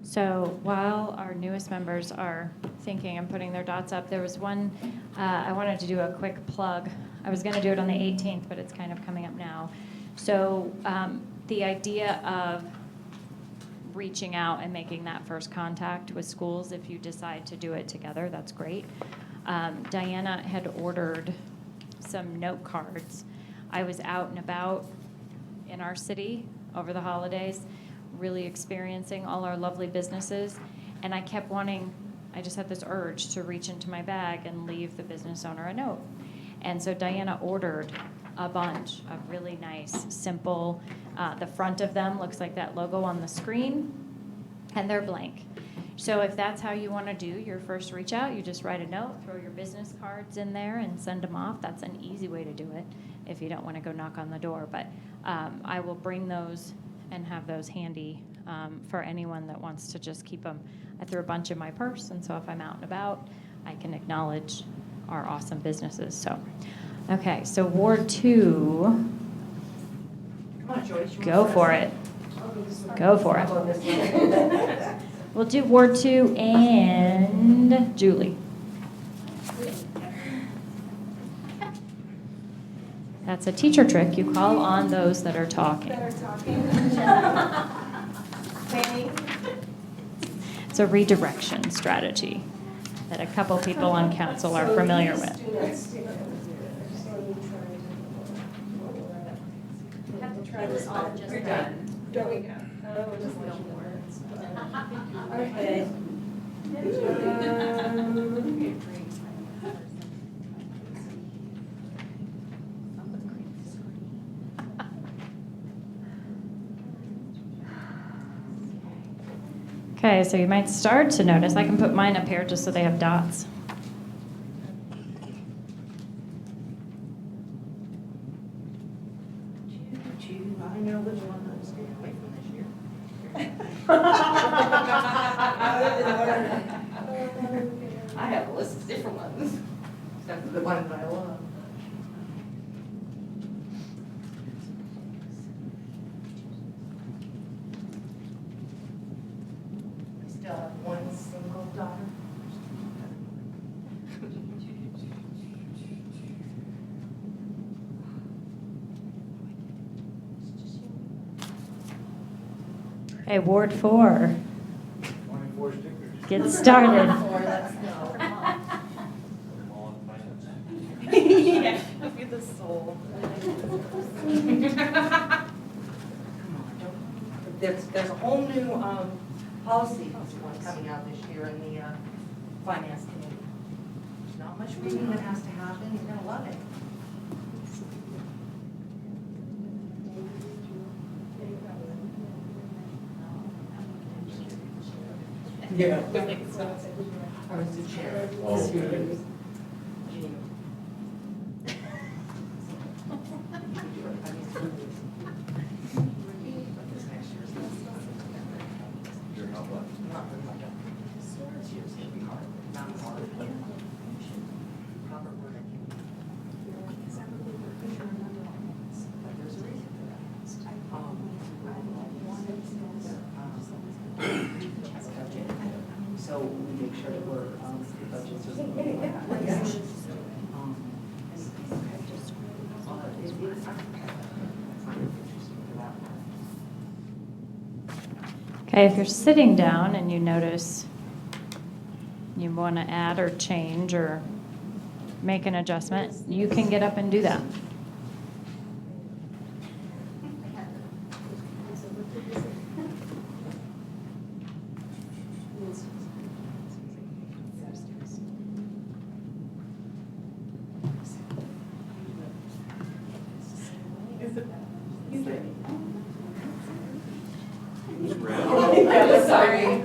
So while our newest members are thinking and putting their dots up, there was one, I wanted to do a quick plug. I was going to do it on the 18th, but it's kind of coming up now. So the idea of reaching out and making that first contact with schools, if you decide to do it together, that's great. Diana had ordered some note cards. I was out and about in our city over the holidays, really experiencing all our lovely businesses, and I kept wanting, I just had this urge to reach into my bag and leave the business owner a note. And so Diana ordered a bunch of really nice, simple, the front of them looks like that logo on the screen, and they're blank. So if that's how you want to do your first reach out, you just write a note, throw your business cards in there and send them off. That's an easy way to do it if you don't want to go knock on the door. But I will bring those and have those handy for anyone that wants to just keep them. I threw a bunch in my purse, and so if I'm out and about, I can acknowledge our awesome businesses. So, okay, so Ward 2, Come on, Joyce. go for it. Go for it. We'll do Ward 2 and Julie. That's a teacher trick. You call on those that are talking. It's a redirection strategy that a couple people on council are familiar with. You're done. There we go. Okay. Okay, so you might start to notice, I can put mine up here just so they have dots. I know which one I'm staying away from this year. I have a list of different ones, except for the ones I love. I still have one single daughter. Okay, Ward 4. 24 stickers. Get started. Let's go. Yeah, look at the soul. There's a whole new policy one coming out this year in the finance committee. There's not much reading that has to happen. You're gonna love it. Yeah. I was the chair. Okay. So we make sure that we're, the budgets are. Okay, if you're sitting down and you notice you want to add or change or make an adjustment, you can get up and do that. Sorry.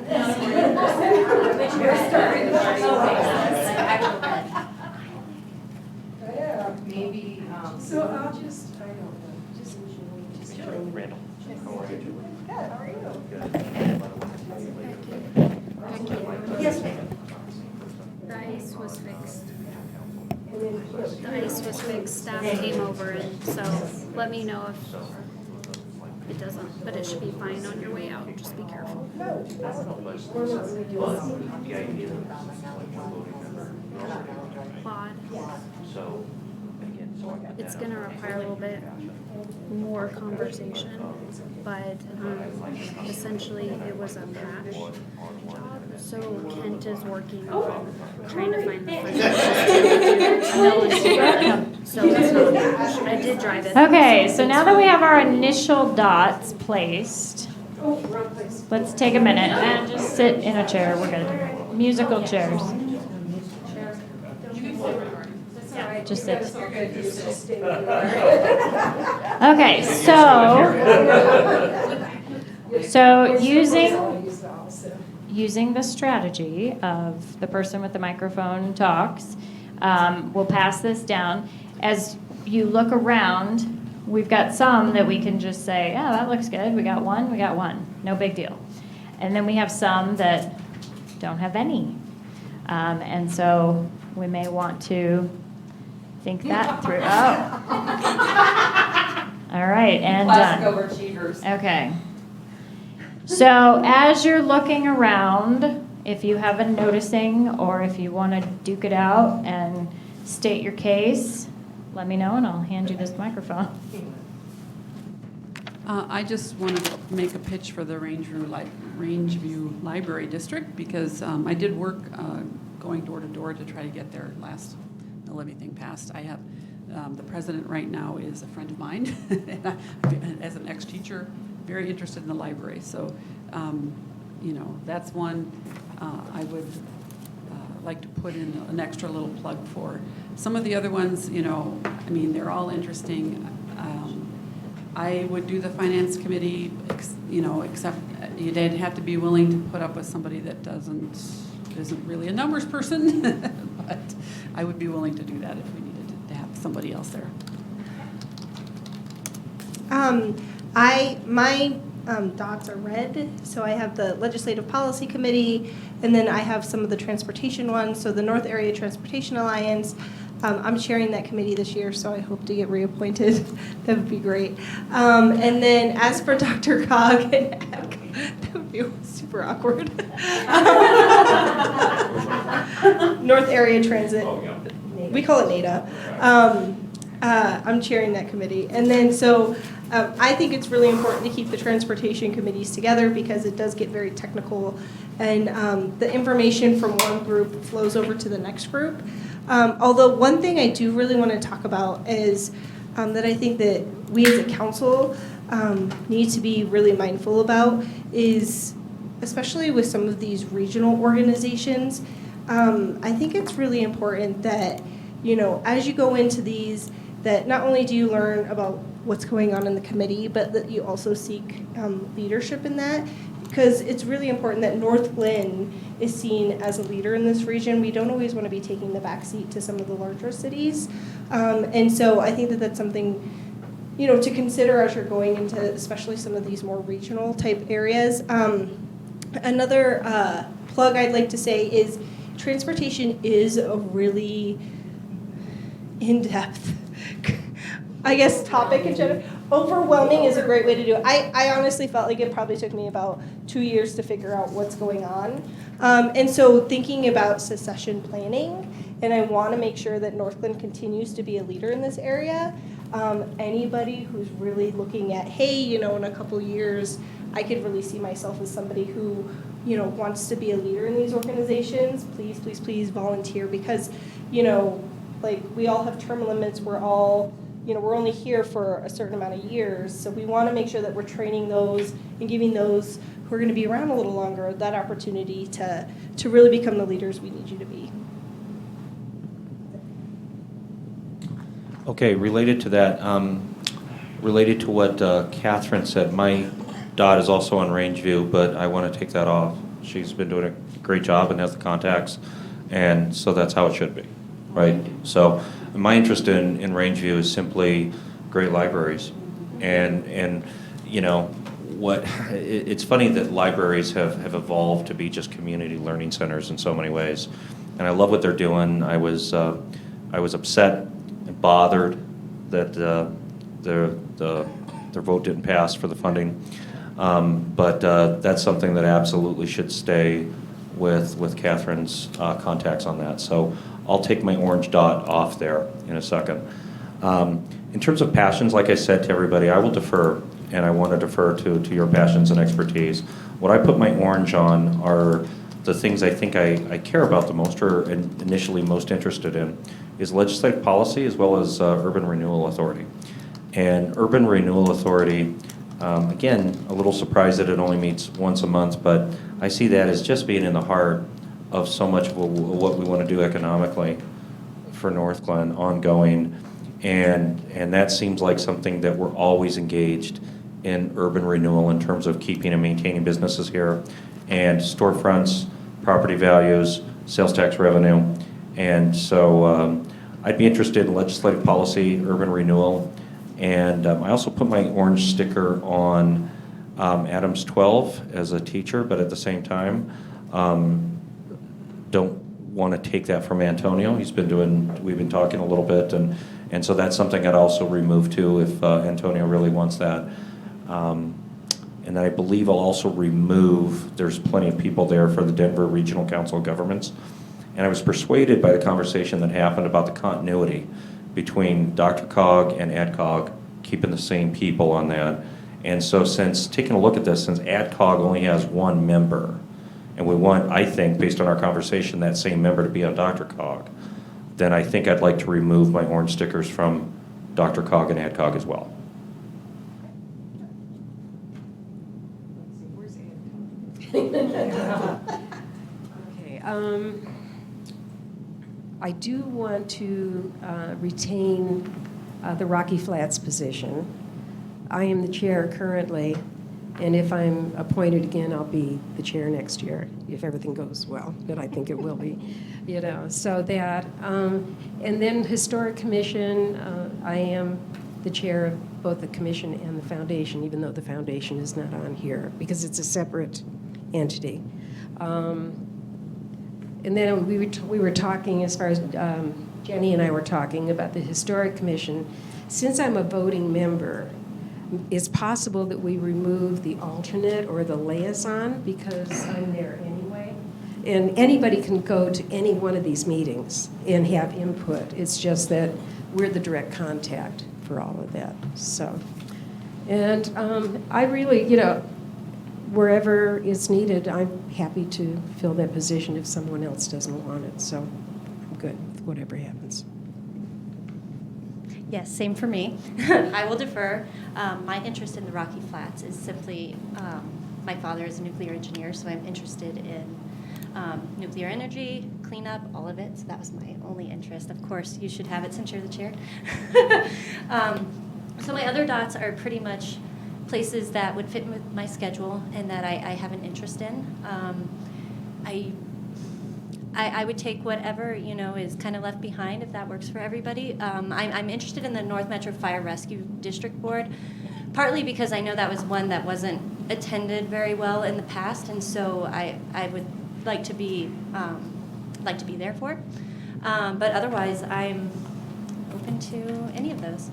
Maybe, so I'll just, I don't know, just Randall, how are you? Good, how are you? Yes, ma'am. The ice was fixed. The ice was fixed, staff came over, and so let me know if It doesn't, but it should be fine on your way out. Just be careful. Quad. So, It's gonna require a little bit more conversation, but essentially it was a patch job. So Kent is working on trying to find the financials. So it's not a patch. I did drive it. Okay, so now that we have our initial dots placed, let's take a minute and just sit in a chair. We're good. Musical chairs. Just sit. Okay, so using the strategy of the person with the microphone talks, we'll pass this down. As you look around, we've got some that we can just say, oh, that looks good. We got one. No big deal. And then we have some that don't have any. And so we may want to think that through. Oh. All right, and done. Classic overachievers. Okay. So as you're looking around, if you have a noticing or if you want to duke it out and state your case, let me know and I'll hand you this microphone. I just wanted to make a pitch for the Rangeview Library District because I did work going door to door to try to get their last mill levy thing passed. I have the president right now is a friend of mine, and as an ex-teacher, very interested in the library. So, that's one I would like to put in an extra little plug for. Some of the other ones, they're all interesting. I would do the finance committee, except they'd have to be willing to put up with somebody that isn't really a numbers person, but I would be willing to do that if we needed to have somebody else there. My dots are red, so I have the Legislative Policy Committee, and then I have some of the transportation ones, so the North Area Transportation Alliance. I'm chairing that committee this year, so I hope to get reappointed. That would be great. And then as for Dr. Cog and that would be super awkward. North Area Transit. We call it NADA. I'm chairing that committee. And then I think it's really important to keep the transportation committees together because it does get very technical and the information from one group flows over to the next group. Although one thing I do really want to talk about is that I think that we as a council need to be really mindful about is, especially with some of these regional organizations, I think it's really important that, as you go into these, that not only do you learn about what's going on in the committee, but that you also seek leadership in that. Because it's really important that Northglenn is seen as a leader in this region. We don't always want to be taking the backseat to some of the larger cities. And so I think that that's something, to consider as you're going into especially some of these more regional type areas. Another plug I'd like to say is transportation is a really in-depth topic in general. Overwhelming is a great way to do it. I honestly felt like it probably took me about 2 years to figure out what's going on. And so thinking about succession planning, and I want to make sure that Northglenn continues to be a leader in this area. Anybody who's really looking at, hey, in a couple years, I could really see myself as somebody who, wants to be a leader in these organizations, please, please, please volunteer because, we all have term limits. We're all we're only here for a certain amount of years, so we want to make sure that we're training those and giving those who are going to be around a little longer that opportunity to really become the leaders we need you to be. Okay, related to that, related to what Catherine said, my dot is also on Rangeview, but I want to take that off. She's been doing a great job and has the contacts, and so that's how it should be, right? So my interest in Rangeview is simply great libraries. And it's funny that libraries have evolved to be just community learning centers in so many ways. And I love what they're doing. I was upset and bothered that the their vote didn't pass for the funding. But that's something that absolutely should stay with Catherine's contacts on that. So I'll take my orange dot off there in a second. In terms of passions, like I said to everybody, I will defer, and I want to defer to your passions and expertise. What I put my orange on are the things I think I care about the most, or initially most interested in, is legislative policy as well as Urban Renewal Authority. And Urban Renewal Authority, again, a little surprised that it only meets once a month, but I see that as just being in the heart of so much of what we want to do economically for Northglenn ongoing. And that seems like something that we're always engaged in urban renewal in terms of keeping and maintaining businesses here, and storefronts, property values, sales tax revenue. And so I'd be interested in legislative policy, urban renewal, and I also put my orange sticker on Adams 12 as a teacher, but at the same time, don't want to take that from Antonio. We've been talking a little bit, and so that's something I'd also remove too if Antonio really wants that. And then I believe I'll also remove, there's plenty of people there for the Denver Regional Council of Governments. And I was persuaded by the conversation that happened about the continuity between DRCOG and ADCOG, keeping the same people on that. And so since taking a look at this, since ADCOG only has one member, and we want, I think, based on our conversation, that same member to be on DRCOG, then I think I'd like to remove my orange stickers from DRCOG and ADCOG as well. Okay, I do want to retain the Rocky Flats position. I am the chair currently, and if I'm appointed again, I'll be the chair next year, if everything goes well, but I think it will be, so that. And then Historic Commission, I am the chair of both the commission and the foundation, even though the foundation is not on here, because it's a separate entity. And then we were talking, as far as Jenny and I were talking about the Historic Commission. Since I'm a voting member, it's possible that we remove the alternate or the liaison, because I'm there anyway. And anybody can go to any one of these meetings and have input. It's just that we're the direct contact for all of that. So, and I really, wherever it's needed, I'm happy to fill that position if someone else doesn't want it. So I'm good with whatever happens. Yes, same for me. I will defer. My interest in the Rocky Flats is simply, my father is a nuclear engineer, so I'm interested in nuclear energy, cleanup, all of it. So that was my only interest. Of course, you should have it since you're the chair. So my other dots are pretty much places that would fit with my schedule and that I have an interest in. I would take whatever, is kind of left behind, if that works for everybody. I'm interested in the North Metro Fire Rescue District Board, partly because I know that was one that wasn't attended very well in the past, and so I would like to be there for it. But otherwise, I'm open to any of those.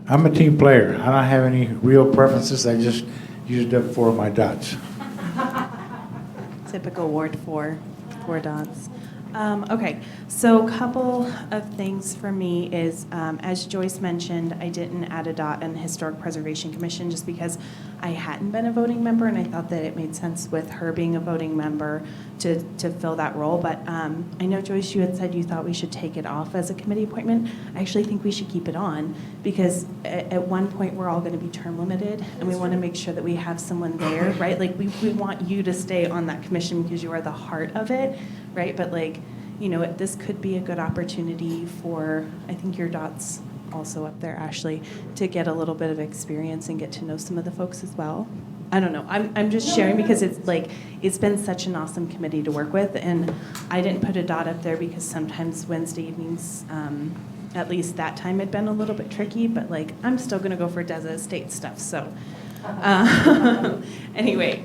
I'm a team player. I don't have any real preferences. I just used up 4 of my dots. Typical Ward 4 dots. Okay, so a couple of things for me is, as Joyce mentioned, I didn't add a dot in the Historic Preservation Commission just because I hadn't been a voting member, and I thought that it made sense with her being a voting member to fill that role. But I know, Joyce, you had said you thought we should take it off as a committee appointment. I actually think we should keep it on, because at one point we're all going to be term limited, and we want to make sure that we have someone there, right? Like, we want you to stay on that commission because you are the heart of it, right? But this could be a good opportunity for, I think your dot's also up there, Ashley, to get a little bit of experience and get to know some of the folks as well. I don't know. I'm just sharing because it's been such an awesome committee to work with, and I didn't put a dot up there because sometimes Wednesday evenings, at least that time, had been a little bit tricky, but I'm still going to go for Desert Estate stuff. So anyway,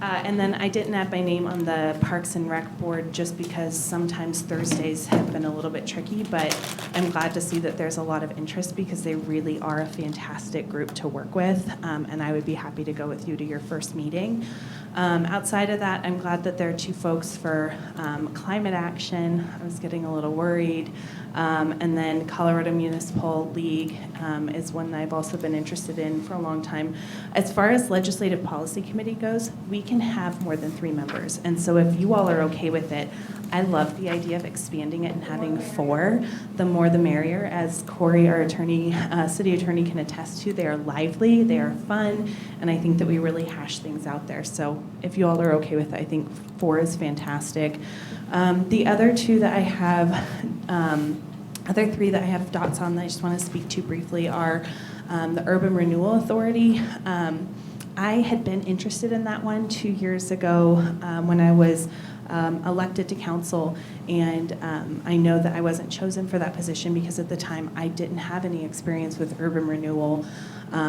And then I didn't add my name on the Parks and Rec Board just because sometimes Thursdays have been a little bit tricky, but I'm glad to see that there's a lot of interest because they really are a fantastic group to work with, and I would be happy to go with you to your first meeting. Outside of that, I'm glad that there are 2 folks for climate action. I was getting a little worried. And then Colorado Municipal League is one that I've also been interested in for a long time. As far as Legislative Policy Committee goes, we can have more than 3 members. And so if you all are okay with it, I love the idea of expanding it and having 4. The more the merrier. As Corey, our attorney, city attorney, can attest to, they are lively, they are fun, and I think that we really hash things out there. So if you all are okay with it, I think 4 is fantastic. The other 2 that I have, other 3 that I have dots on that I just want to speak to briefly are the Urban Renewal Authority. I had been interested in that one 2 years ago when I was elected to council, and I know that I wasn't chosen for that position because at the time I didn't have any experience with urban renewal,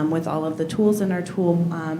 with all of the tools in our tool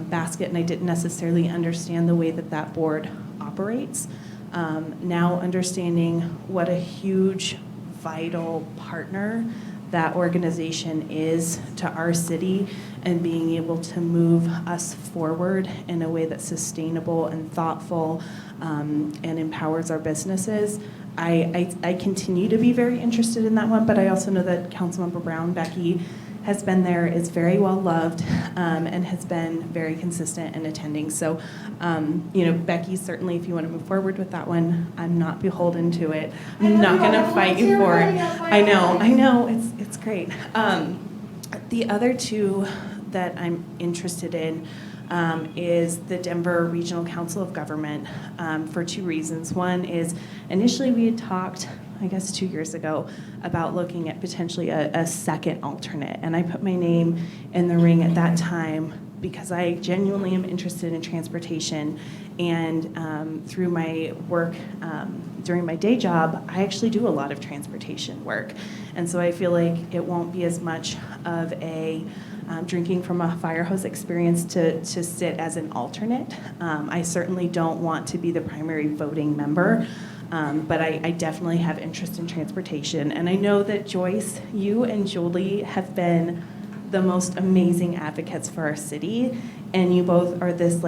basket, and I didn't necessarily understand the way that that board operates. Now understanding what a huge, vital partner that organization is to our city and being able to move us forward in a way that's sustainable and thoughtful and empowers our businesses. I continue to be very interested in that one, but I also know that Councilmember Brown, Becky, has been there, is very well loved, and has been very consistent in attending. So, Becky, certainly if you want to move forward with that one, I'm not beholden to it. I'm not going to fight you for it. I know, it's great. The other 2 that I'm interested in is the Denver Regional Council of Government for 2 reasons. One is initially we had talked, I guess 2 years ago, about looking at potentially a second alternate. And I put my name in the ring at that time because I genuinely am interested in transportation. And through my work during my day job, I actually do a lot of transportation work. And so I feel like it won't be as much of a drinking from a fire hose experience to sit as an alternate. I certainly don't want to be the primary voting member. But I definitely have interest in transportation. And I know that Joyce, you and Julie have been the most amazing advocates for our city. And you both are this,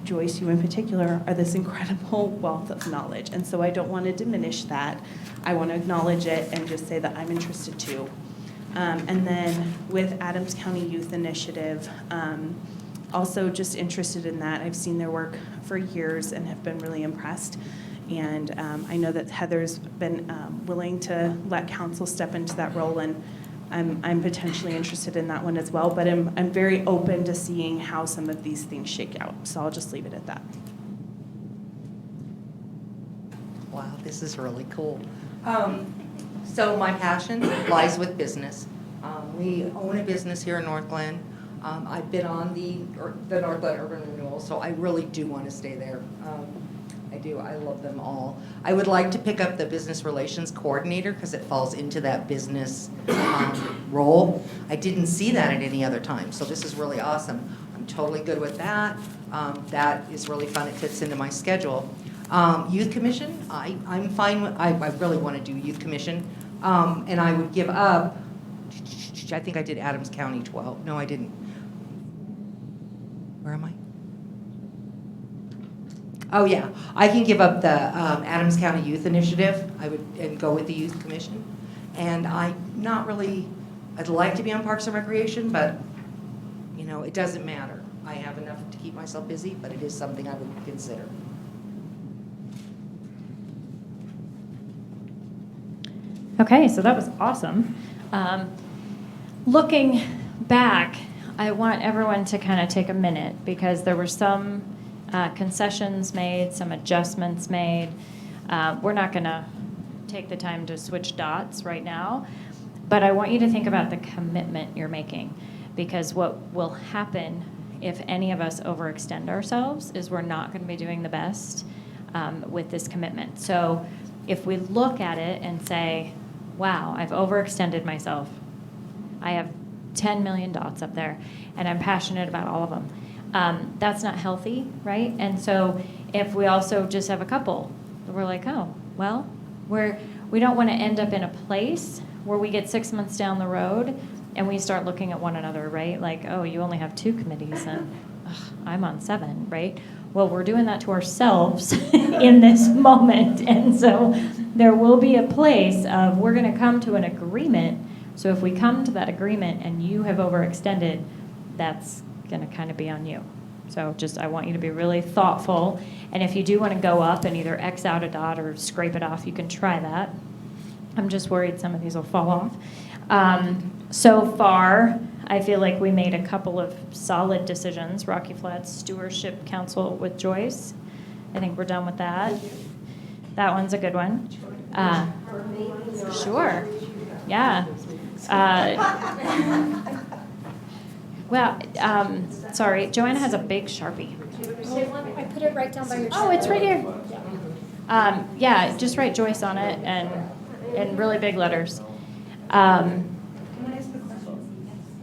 Joyce, you in particular, are this incredible wealth of knowledge. And so I don't want to diminish that. I want to acknowledge it and just say that I'm interested too. And then with Adams County Youth Initiative, also just interested in that. I've seen their work for years and have been really impressed. And I know that Heather's been willing to let council step into that role, and I'm potentially interested in that one as well. But I'm very open to seeing how some of these things shake out. So I'll just leave it at that. Wow, this is really cool. So my passion lies with business. We own a business here in Northglenn. I've been on the Northglenn Urban Renewal, so I really do want to stay there. I do. I love them all. I would like to pick up the business relations coordinator because it falls into that business role. I didn't see that at any other time, so this is really awesome. I'm totally good with that. That is really fun. It fits into my schedule. Youth Commission, I'm fine with, I really want to do Youth Commission. And I would give up, I think I did Adams County 12. No, I didn't. Where am I? Oh, yeah. I can give up the Adams County Youth Initiative. And go with the Youth Commission. And I'm not really, I'd like to be on Parks and Recreation, but, it doesn't matter. I have enough to keep myself busy, but it is something I would consider. Okay, so that was awesome. Looking back, I want everyone to kind of take a minute because there were some concessions made, some adjustments made. We're not going to take the time to switch dots right now, but I want you to think about the commitment you're making, because what will happen if any of us overextend ourselves is we're not going to be doing the best with this commitment. So if we look at it and say, wow, I've overextended myself. I have 10 million dots up there, and I'm passionate about all of them. that's not healthy, right? And so if we also just have a couple, we're like, oh, well, we don't want to end up in a place where we get 6 months down the road and we start looking at one another, right? Like, oh, you only have 2 committees and I'm on 7, right? Well, we're doing that to ourselves in this moment. And so there will be a place of we're going to come to an agreement. So if we come to that agreement and you have overextended, that's going to kind of be on you. So just I want you to be really thoughtful. And if you do want to go up and either X out a dot or scrape it off, you can try that. I'm just worried some of these will fall off. So far, I feel like we made a couple of solid decisions. Rocky Flats Stewardship Council with Joyce. I think we're done with that. That one's a good one. Sure. Yeah. Well, sorry, Joanna has a big Sharpie. I put it right down by your. Oh, it's right here. Yeah, just write Joyce on it and in really big letters.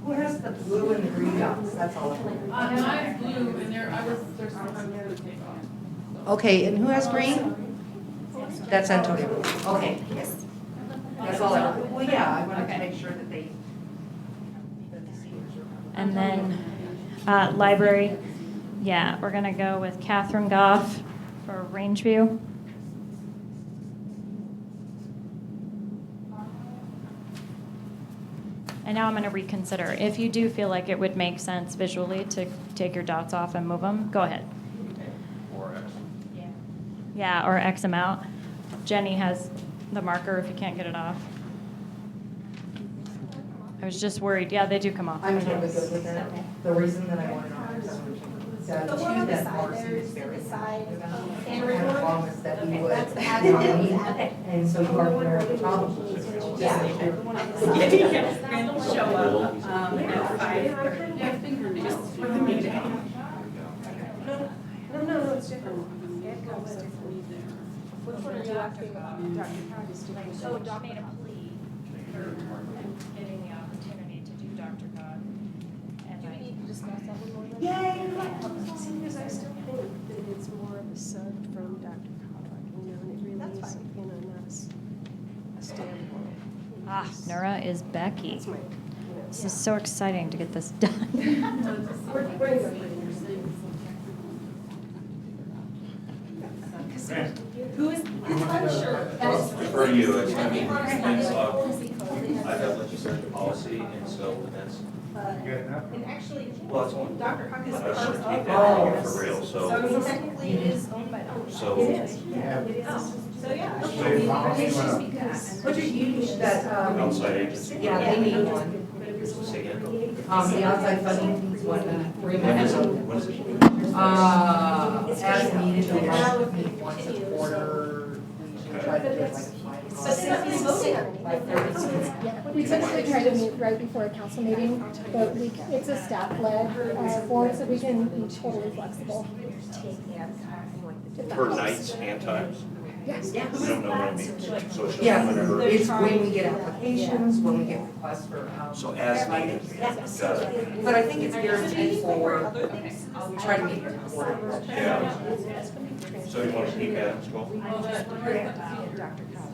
Who has the blue and the green dots? That's all. And I have blue, and there's some to take off. Okay, and who has green? That's Antonio. Okay, yes. That's all I, well, yeah, I wanted to make sure that they. And then library, yeah, we're going to go with Catherine Goff for Rangeview. And now I'm going to reconsider. If you do feel like it would make sense visually to take your dots off and move them, go ahead. Or X. Yeah, or X them out. Jenny has the marker if you can't get it off. I was just worried. Yeah, they do come off. I'm totally good with that. The reason that I wanted on is the two that Marcy was very excited about. And I promised that we would. And so you already know the problem. Yeah. Show up at 5:30. Yeah, fingernails for the meeting. No, it's different. Which one are you asking about? Dr. Oh, Doc made a plea for getting the opportunity to do Dr. God. And Do we need to discuss that one more? Yay! Because I still think that it's more of a sub from Dr. Codrock, and it really is, not a standalone. Nora is Becky. That's my, This is so exciting to get this done. Who is unsure? For you, it's going to be, I have legislative policy, and so that's, And actually, well, it's only. Dr. Huck is I was part just of. keep that for real, so. Technically, it is owned by. So- It is, yeah, it is. So, yeah. What do you need that, Outside agency. yeah, they need one. Say again? The outside funding needs one, When is it? When is it? As needed, they have meet once a quarter. We usually try to do it like a 5:30. We typically try to meet right before a council meeting, but it's a staff-led board, so we can be totally flexible. Per nights and times? Yes. We don't know when it means, so it's just Yeah, whenever. it's when we get applications, when we get requests for. So as needed. Got it. But I think it's guaranteed for, we try to meet every quarter. Yeah. So you want to keep that in school?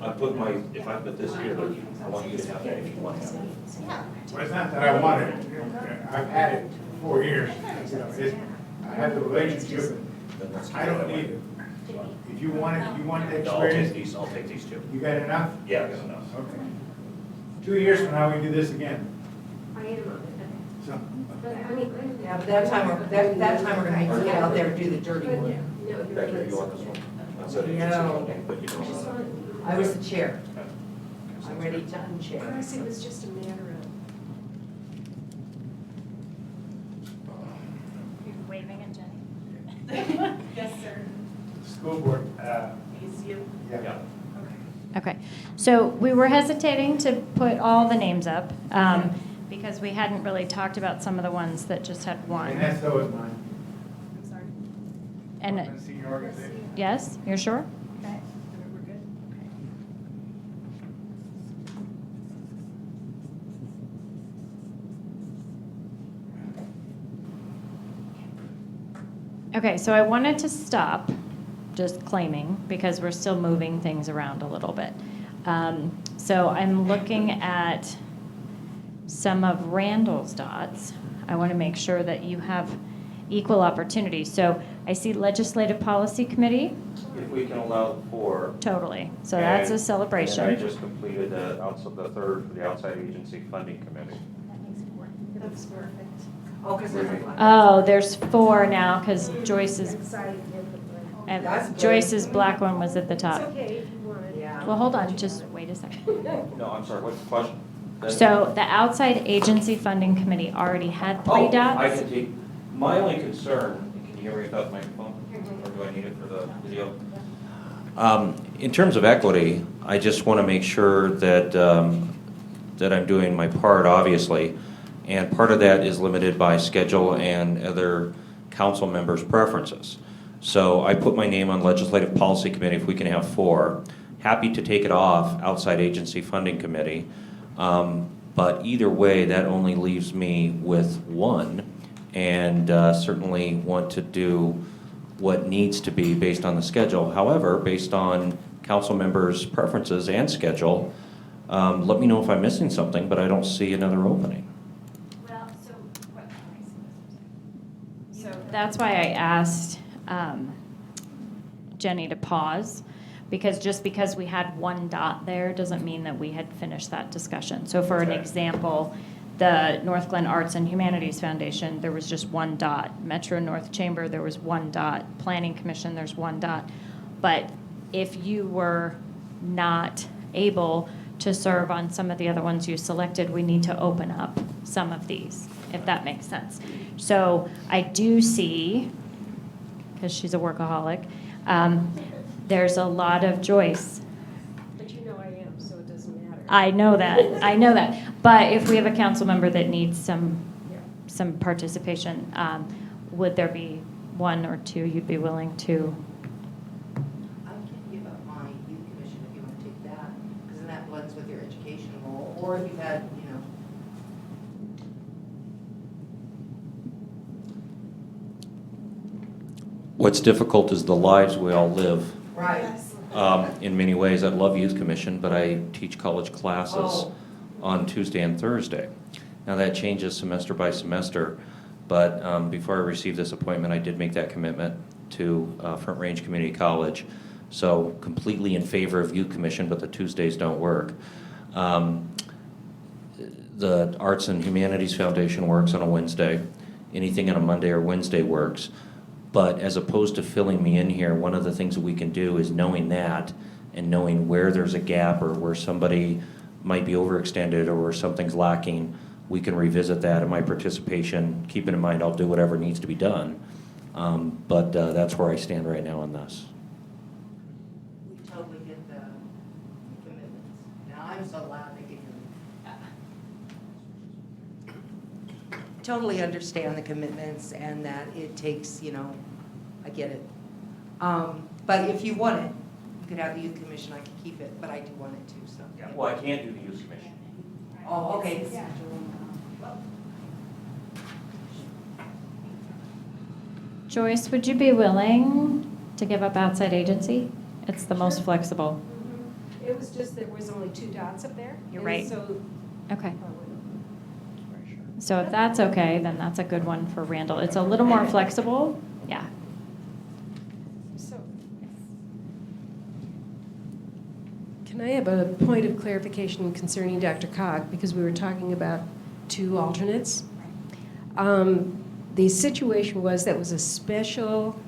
I put my, if I put this here, I want you to have that if you want to have it. Well, it's not that I want it. I've had it for 4 years. I have the relationship. Then let's keep I don't that way. need it. If you want it, you want the No, I'll take experience. these, I'll take these two. You got enough? Yeah, I got enough. Okay. 2 years from now, we do this again. So, Yeah, but that time we're gonna make you get out there and do the dirty work. Becky, you want this one? That's an agency No. funding, but you don't. I was the chair. I'm ready to unchair. Chris, it was just a matter of. You're waving at Jenny. Yes, sir. school board, Yeah. Okay, so we were hesitating to put all the names up because we hadn't really talked about some of the ones that just had and one. that's always mine. I'm sorry. And, Senior organization. yes, you're sure? Okay. We're good? Okay, so I wanted to stop just claiming because we're still moving things around a little bit. So I'm looking at some of Randall's dots. I want to make sure that you have equal opportunity. So I see Legislative Policy Committee. If we can allow 4. Totally. So that's a celebration. And I just completed the third for the Outside Agency Funding Committee. That's perfect. Oh, because there's Oh, there's 4 now because Joyce's That's good. Joyce's black one was at the top. okay if you want it. Yeah. Well, hold on, just wait a second. No, I'm sorry, what's the question? So the Outside Agency Funding Committee already had 3 dots. I can take, my only concern, can you hear me without the microphone? Or do I need it for the video? In terms of equity, I just want to make sure that, that I'm doing my part, obviously. And part of that is limited by schedule and other council members' preferences. So I put my name on Legislative Policy Committee if we can have 4. Happy to take it off Outside Agency Funding Committee. But either way, that only leaves me with 1, and certainly want to do what needs to be based on the schedule. However, based on council members' preferences and schedule, let me know if I'm missing something, but I don't see another opening. Well, so that's why I asked Jenny to pause, because just because we had 1 dot there doesn't mean that we had finished that discussion. So for an example, the Northglenn Arts and Humanities Foundation, there was just 1 dot. Metro North Chamber, there was 1 dot. Planning Commission, there's 1 dot. But if you were not able to serve on some of the other ones you selected, we need to open up some of these, if that makes sense. So I do see, because she's a workaholic, there's a lot of Joyce. But you know I am, so it doesn't matter. I know that. I know that. But if we have a council member that needs some participation, would there be 1 or 2 you'd be willing to? I can give up my youth commission if you want to take that, because then that blends with your education role, or if you've had, you know. What's difficult is the lives we all live. Right. In many ways, I love Youth Commission, but I teach college classes on Tuesday and Thursday. Now, that changes semester by semester, but before I received this appointment, I did make that commitment to Front Range Community College. So completely in favor of Youth Commission, but the Tuesdays don't work. The Arts and Humanities Foundation works on a Wednesday. Anything on a Monday or Wednesday works. But as opposed to filling me in here, one of the things that we can do is knowing that and knowing where there's a gap or where somebody might be overextended or where something's lacking, we can revisit that in my participation, keeping in mind I'll do whatever needs to be done. But that's where I stand right now on this. We totally get the commitments. Now, I'm so loud to get you. Totally understand the commitments and that it takes, you know, I get it. But if you want it, you could have the youth commission, I could keep it, but I do want it too, so. Yeah, well, I can't do the Youth Commission. Oh, okay. Joyce, would you be willing to give up outside agency? It's the most flexible. It was just there was only 2 dots up there. You're and right. So Okay. So if that's okay, then that's a good one for Randall. It's a little more flexible. Yeah. So, can I have a point of clarification concerning Dr.Cog, because we were talking about 2 alternates? The situation was that was a special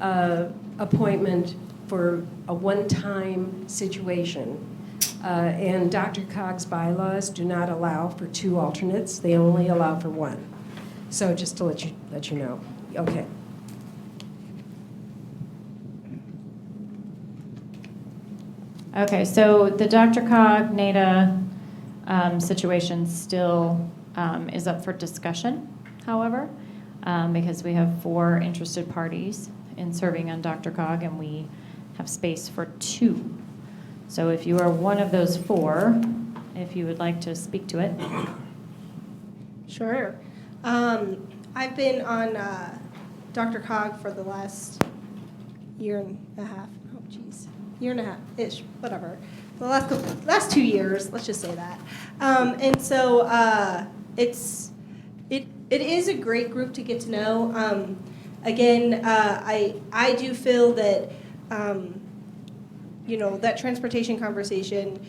appointment for a one-time situation. And Dr. Cog's bylaws do not allow for 2 alternates. They only allow for 1. So just to let you know. Okay. Okay, so the Dr. Cog NADA situation still is up for discussion, however, because we have 4 interested parties in serving on Dr. Cog, and we have space for 2. So if you are one of those 4, if you would like to speak to it. Sure. I've been on DRCOG for the last year and a half. Oh, geez, year and a half-ish, whatever. The last 2 years, let's just say that. And so it is a great group to get to know. Again, I do feel that that transportation conversation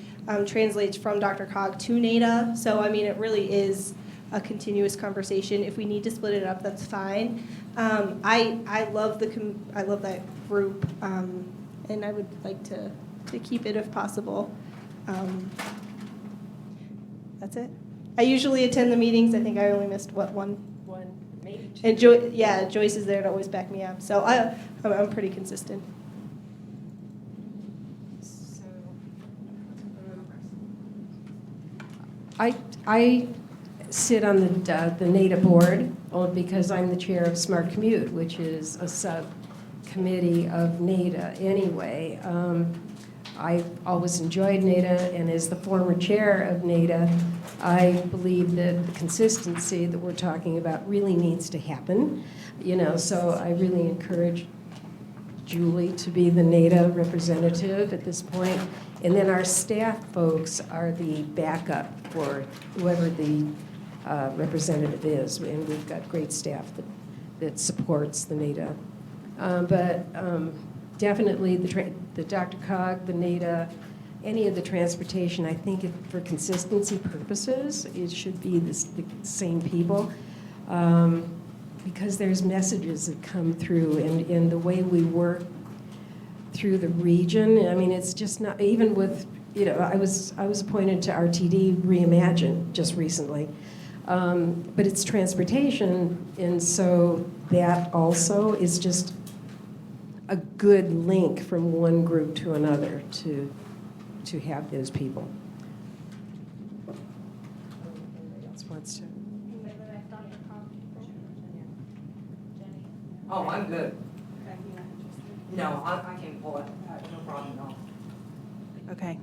translates from DRCOG to NADA. So I mean, it really is a continuous conversation. If we need to split it up, that's fine. I love that group, and I would like to keep it if possible. That's it. I usually attend the meetings. I think I only missed one, maybe two. and Joyce is there to always back me up. So I'm pretty consistent. I sit on the NADA board only because I'm the chair of Smart Commute, which is a subcommittee of NADA anyway. I've always enjoyed NADA, and as the former chair of NADA, I believe that the consistency that we're talking about really needs to happen. So I really encourage Julie to be the NADA representative at this point. And then our staff folks are the backup for whoever the representative is. And we've got great staff that supports the NADA. But definitely the DRCOG, the NADA, any of the transportation, I think for consistency purposes, it should be the same people. Because there's messages that come through in the way we work through the region. I mean, it's just not, even with, I was appointed to RTD Reimagine just recently. But it's transportation, and so that also is just a good link from one group to another to have those people. Anybody else wants to? Oh, I'm good. No, I can pull it. No problem at all. Okay.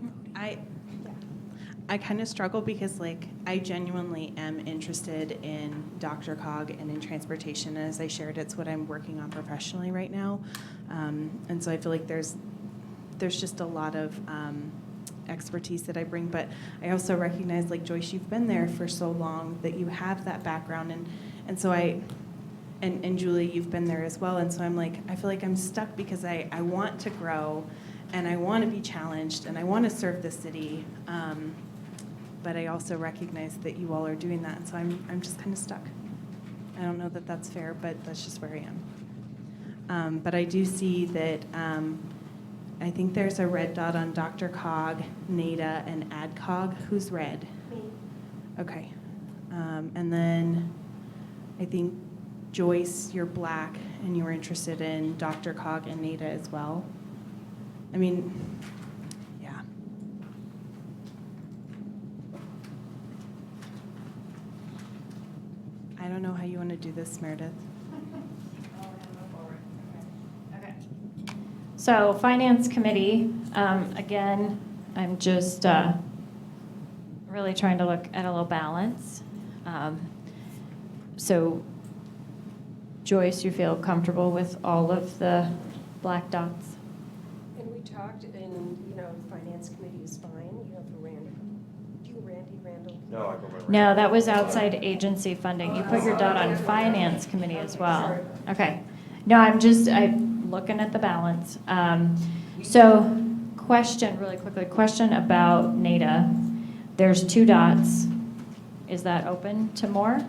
I kind of struggle because, I genuinely am interested in DRCOG and in transportation. As I shared, it's what I'm working on professionally right now. And so I feel like there's just a lot of expertise that I bring. But I also recognize, Joyce, you've been there for so long that you have that background. And so and Julie, you've been there as well. And so I feel like I'm stuck because I want to grow and I want to be challenged and I want to serve the city. But I also recognize that you all are doing that. And so I'm just kind of stuck. I don't know that that's fair, but that's just where I am. But I do see that I think there's a red dot on DRCOG, NADA, and ADCOG. Who's red? Me. Okay. And then I think Joyce, you're black, and you were interested in DRCOG and NADA as well. I mean, yeah. I don't know how you want to do this, Meredith. Okay. So Finance Committee, again, I'm just really trying to look at a little balance. So Joyce, you feel comfortable with all of the black dots? And we talked, and, Finance Committee is fine, for Randy. Do you, Randall? No, I go by Randy. No, that was outside agency funding. You put your dot on Finance Committee as well. Okay. No, I'm looking at the balance. So really quickly, question about NADA. There's 2 dots. Is that open to more?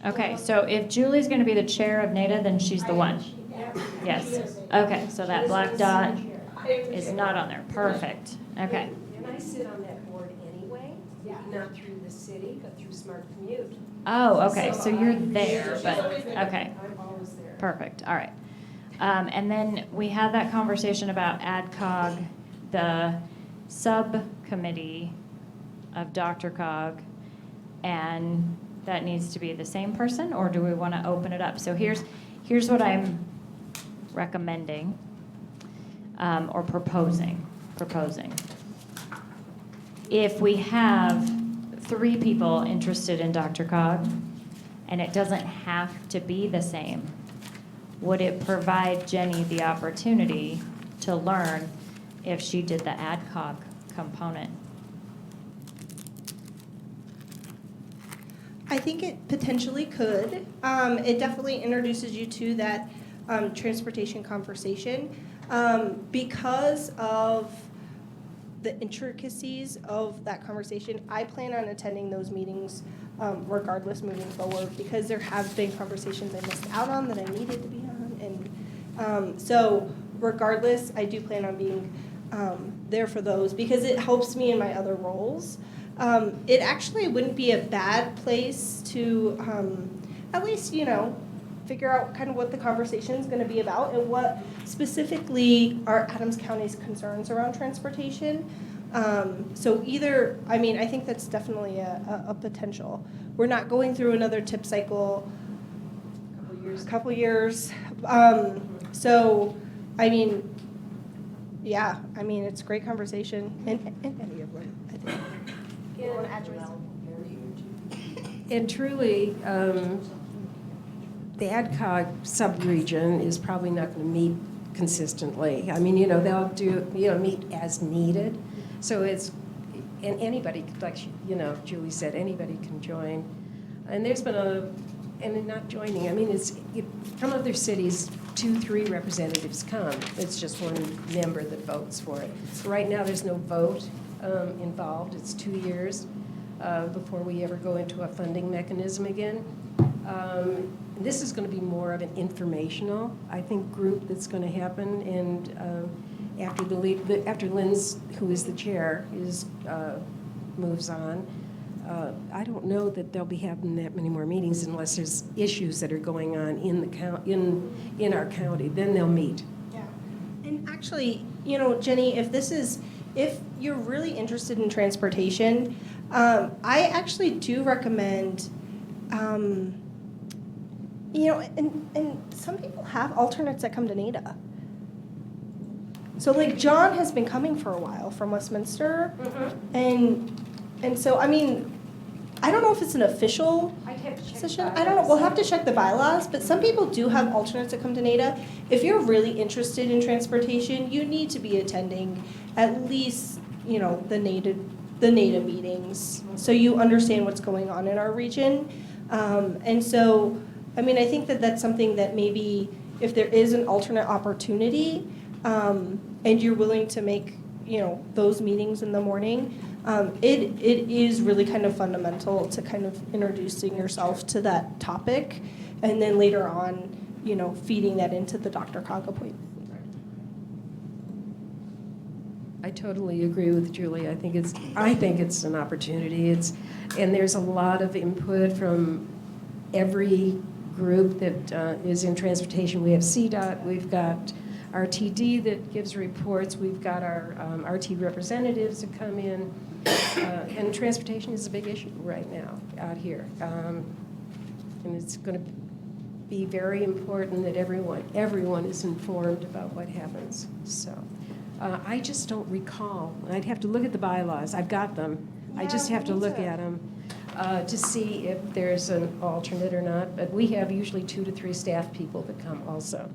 Okay, so if Julie's going to be the chair of NADA, then she's the one. Yes. Okay, so that black dot is not on there. Perfect. Okay. And I sit on that board anyway, not through the city, but through Smart Commute. Oh, okay, so you're there, but, okay. I'm always there. Perfect, all right. And then we had that conversation about ADCOG, the subcommittee of DRCOG, and that needs to be the same person, or do we want to open it up? So here's what I'm recommending, or proposing. if we have 3 people interested in Dr. Cog, and it doesn't have to be the same, would it provide Jenny the opportunity to learn if she did the AdCog component? I think it potentially could. It definitely introduces you to that transportation conversation. Because of the intricacies of that conversation, I plan on attending those meetings regardless moving forward, because there have been conversations I missed out on that I needed to be on. And so regardless, I do plan on being there for those because it helps me in my other roles. It actually wouldn't be a bad place to at least, figure out kind of what the conversation is going to be about and what specifically are Adams County's concerns around transportation. So either, I think that's definitely a potential. We're not going through another tip cycle. Couple years. So, yeah, it's a great conversation in any of them, I think. And truly, the AdCog sub-region is probably not going to meet consistently. They'll do, meet as needed. So and anybody, like, Julie said, anybody can join. And there's been and not joining, from other cities, 2-3 representatives come. It's just one member that votes for it. So right now, there's no vote involved. It's 2 years before we ever go into a funding mechanism again. This is going to be more of an informational, I think, group that's going to happen. And after Lynn's, who is the chair, moves on, I don't know that they'll be having that many more meetings unless there's issues that are going on in our county. Then they'll meet. Yeah, and actually, Jenny, if you're really interested in transportation, I actually do recommend, and some people have alternates that come to NADA. So like John has been coming for a while from Westminster, and so I don't know if it's an official position. I don't know. We'll have to check the bylaws, but some people do have alternates that come to NADA. If you're really interested in transportation, you need to be attending at least, the NADA meetings, so you understand what's going on in our region. And so, I think that that's something that maybe if there is an alternate opportunity, and you're willing to make, those meetings in the morning, it is really kind of fundamental to kind of introducing yourself to that topic, and then later on, feeding that into the Dr. Cog appointment. I totally agree with Julie. I think it's an opportunity. And there's a lot of input from every group that is in transportation. We have CDOT, we've got RTD that gives reports, we've got our RT representatives that come in, and transportation is a big issue right now out here. And it's going to be very important that everyone is informed about what happens. So I just don't recall. I'd have to look at the bylaws. I've got them. I just have to look at them to see if there's an alternate or not. But we have usually 2 to 3 staff people that come also.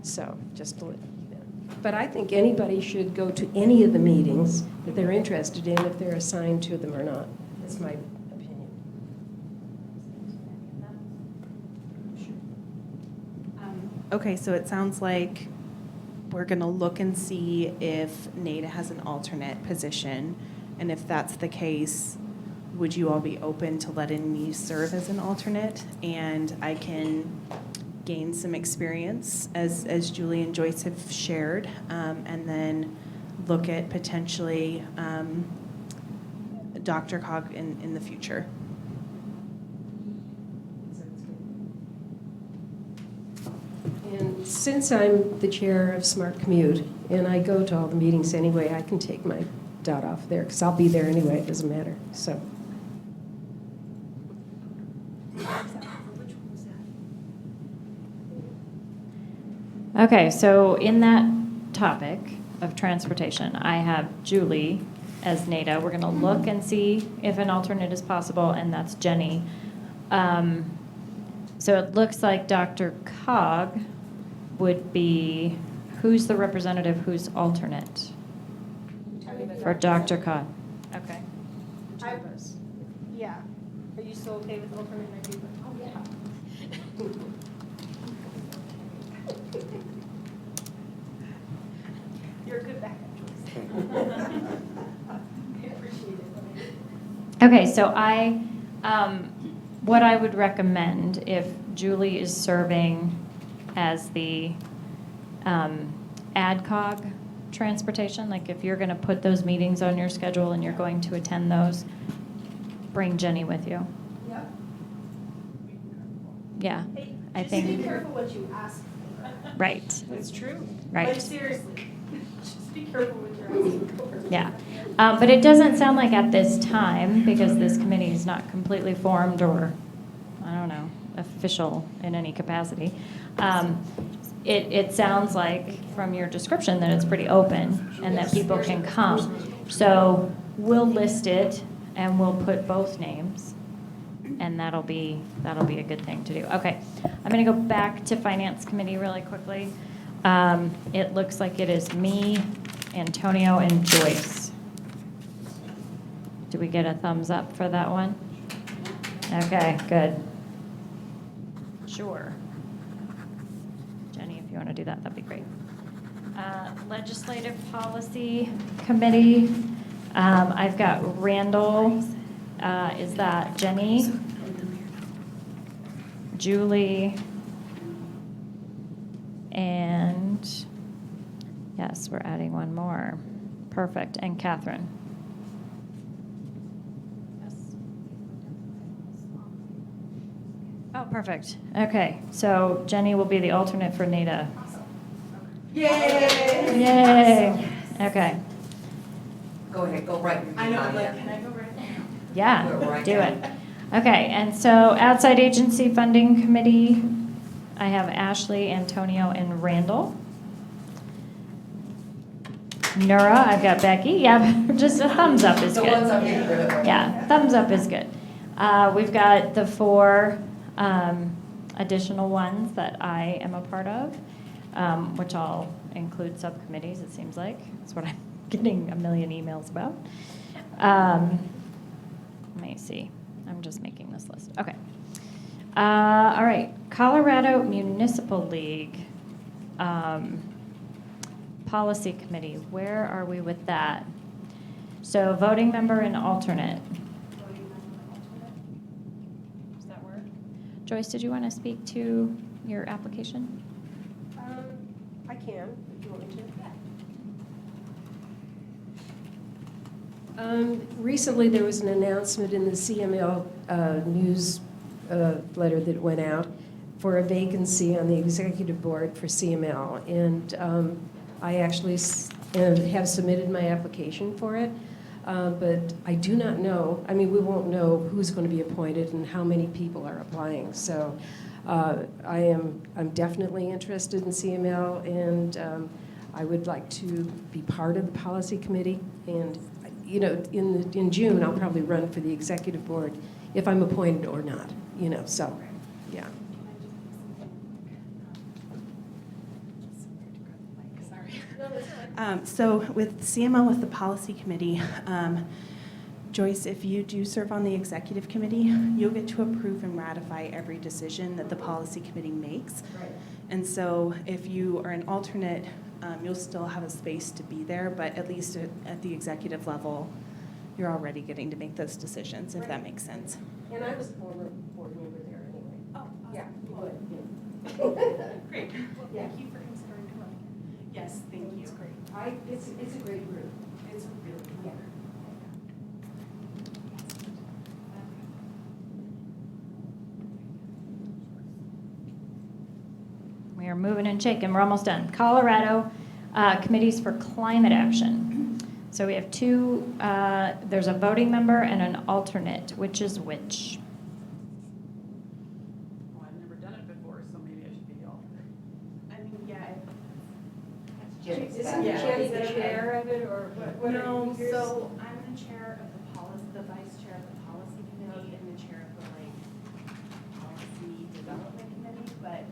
So just to let you know. But I think anybody should go to any of the meetings that they're interested in, if they're assigned to them or not. That's my opinion. Okay, so it sounds like we're going to look and see if NADA has an alternate position. And if that's the case, would you all be open to letting me serve as an alternate? And I can gain some experience, as Julie and Joyce have shared, and then look at potentially Dr. Cog in the future. And since I'm the chair of Smart Commute, and I go to all the meetings anyway, I can take my dot off there, because I'll be there anyway, it doesn't matter, so. Okay, so in that topic of transportation, I have Julie as NADA. We're going to look and see if an alternate is possible, and that's Jenny. So it looks like Dr. Cog would be, who's the representative, who's alternate? For Dr. Cog. Okay. Yeah. Are you still okay with alternate? Oh, yeah. You're a good backup choice. I appreciate it. Okay, so what I would recommend if Julie is serving as the AdCog transportation, like if you're going to put those meetings on your schedule and you're going to attend those, bring Jenny with you. Yep. Yeah, Hey, I just think. be careful what you ask for. Right. It's true. Right. Like, seriously. Just be careful what you're asking for. Yeah, but it doesn't sound like at this time, because this committee is not completely formed or, I don't know, official in any capacity. It sounds like from your description that it's pretty open and that people can come. So we'll list it and we'll put both names, and that'll be a good thing to do. Okay, I'm going to go back to Finance Committee really quickly. It looks like it is me, Antonio, and Joyce. Do we get a thumbs up for that one? Okay, good. Sure. Jenny, if you want to do that, that'd be great. Legislative Policy Committee, I've got Randall. Is that Jenny? Julie? And yes, we're adding one more. Perfect. And Catherine. Yes. Oh, perfect. Okay, so Jenny will be the alternate for NADA. Yay! Yay! Okay. Go ahead, go right. I know, I'm like, can I go right now? Yeah, Do it right do now. it. Okay, and so Outside Agency Funding Committee, I have Ashley, Antonio, and Randall. Nura, I've got Becky. Yeah, just a thumbs up is The good. ones I'm getting rid of. Yeah, thumbs up is good. We've got the 4 additional ones that I am a part of, which all include subcommittees, it seems like. That's what I'm getting a million emails about. Let me see. I'm just making this list. Okay. All right. Colorado Municipal League Policy Committee. Where are we with that? So voting member and alternate. Does that work? Joyce, did you want to speak to your application? I can, if you want me to. Recently, there was an announcement in the CML news letter that went out for a vacancy on the executive board for CML. And I actually have submitted my application for it. But I do not know, I mean, we won't know who's going to be appointed and how many people are applying. So I'm definitely interested in CML, and I would like to be part of the policy committee. And you know, in June, I'll probably run for the executive board if I'm appointed or not, you know, so, yeah. So with CML, with the policy committee, Joyce, if you do serve on the executive committee, you'll get to approve and ratify every decision that the policy committee makes. Right. And so if you are an alternate, you'll still have a space to be there, but at least at the executive level, you're already getting to make those decisions, if that makes sense. And I was a former board member there anyway. Oh, Yeah, you would, great. Well, Yeah. thank you for considering coming. Yes, thank you. It's great. It's a great group. It's a really good group. We are moving and shaking. We're almost done. Colorado Committees for Climate Action. So we have 2, there's a voting member and an alternate. Which is which? Well, I've never done it before, so maybe I should be the alternate. I mean, yeah. Jenny's Isn't back. Jenny the chair of it, or No, so I'm the chair of the policy, the vice chair of the policy committee and the chair of the policy development committee, but,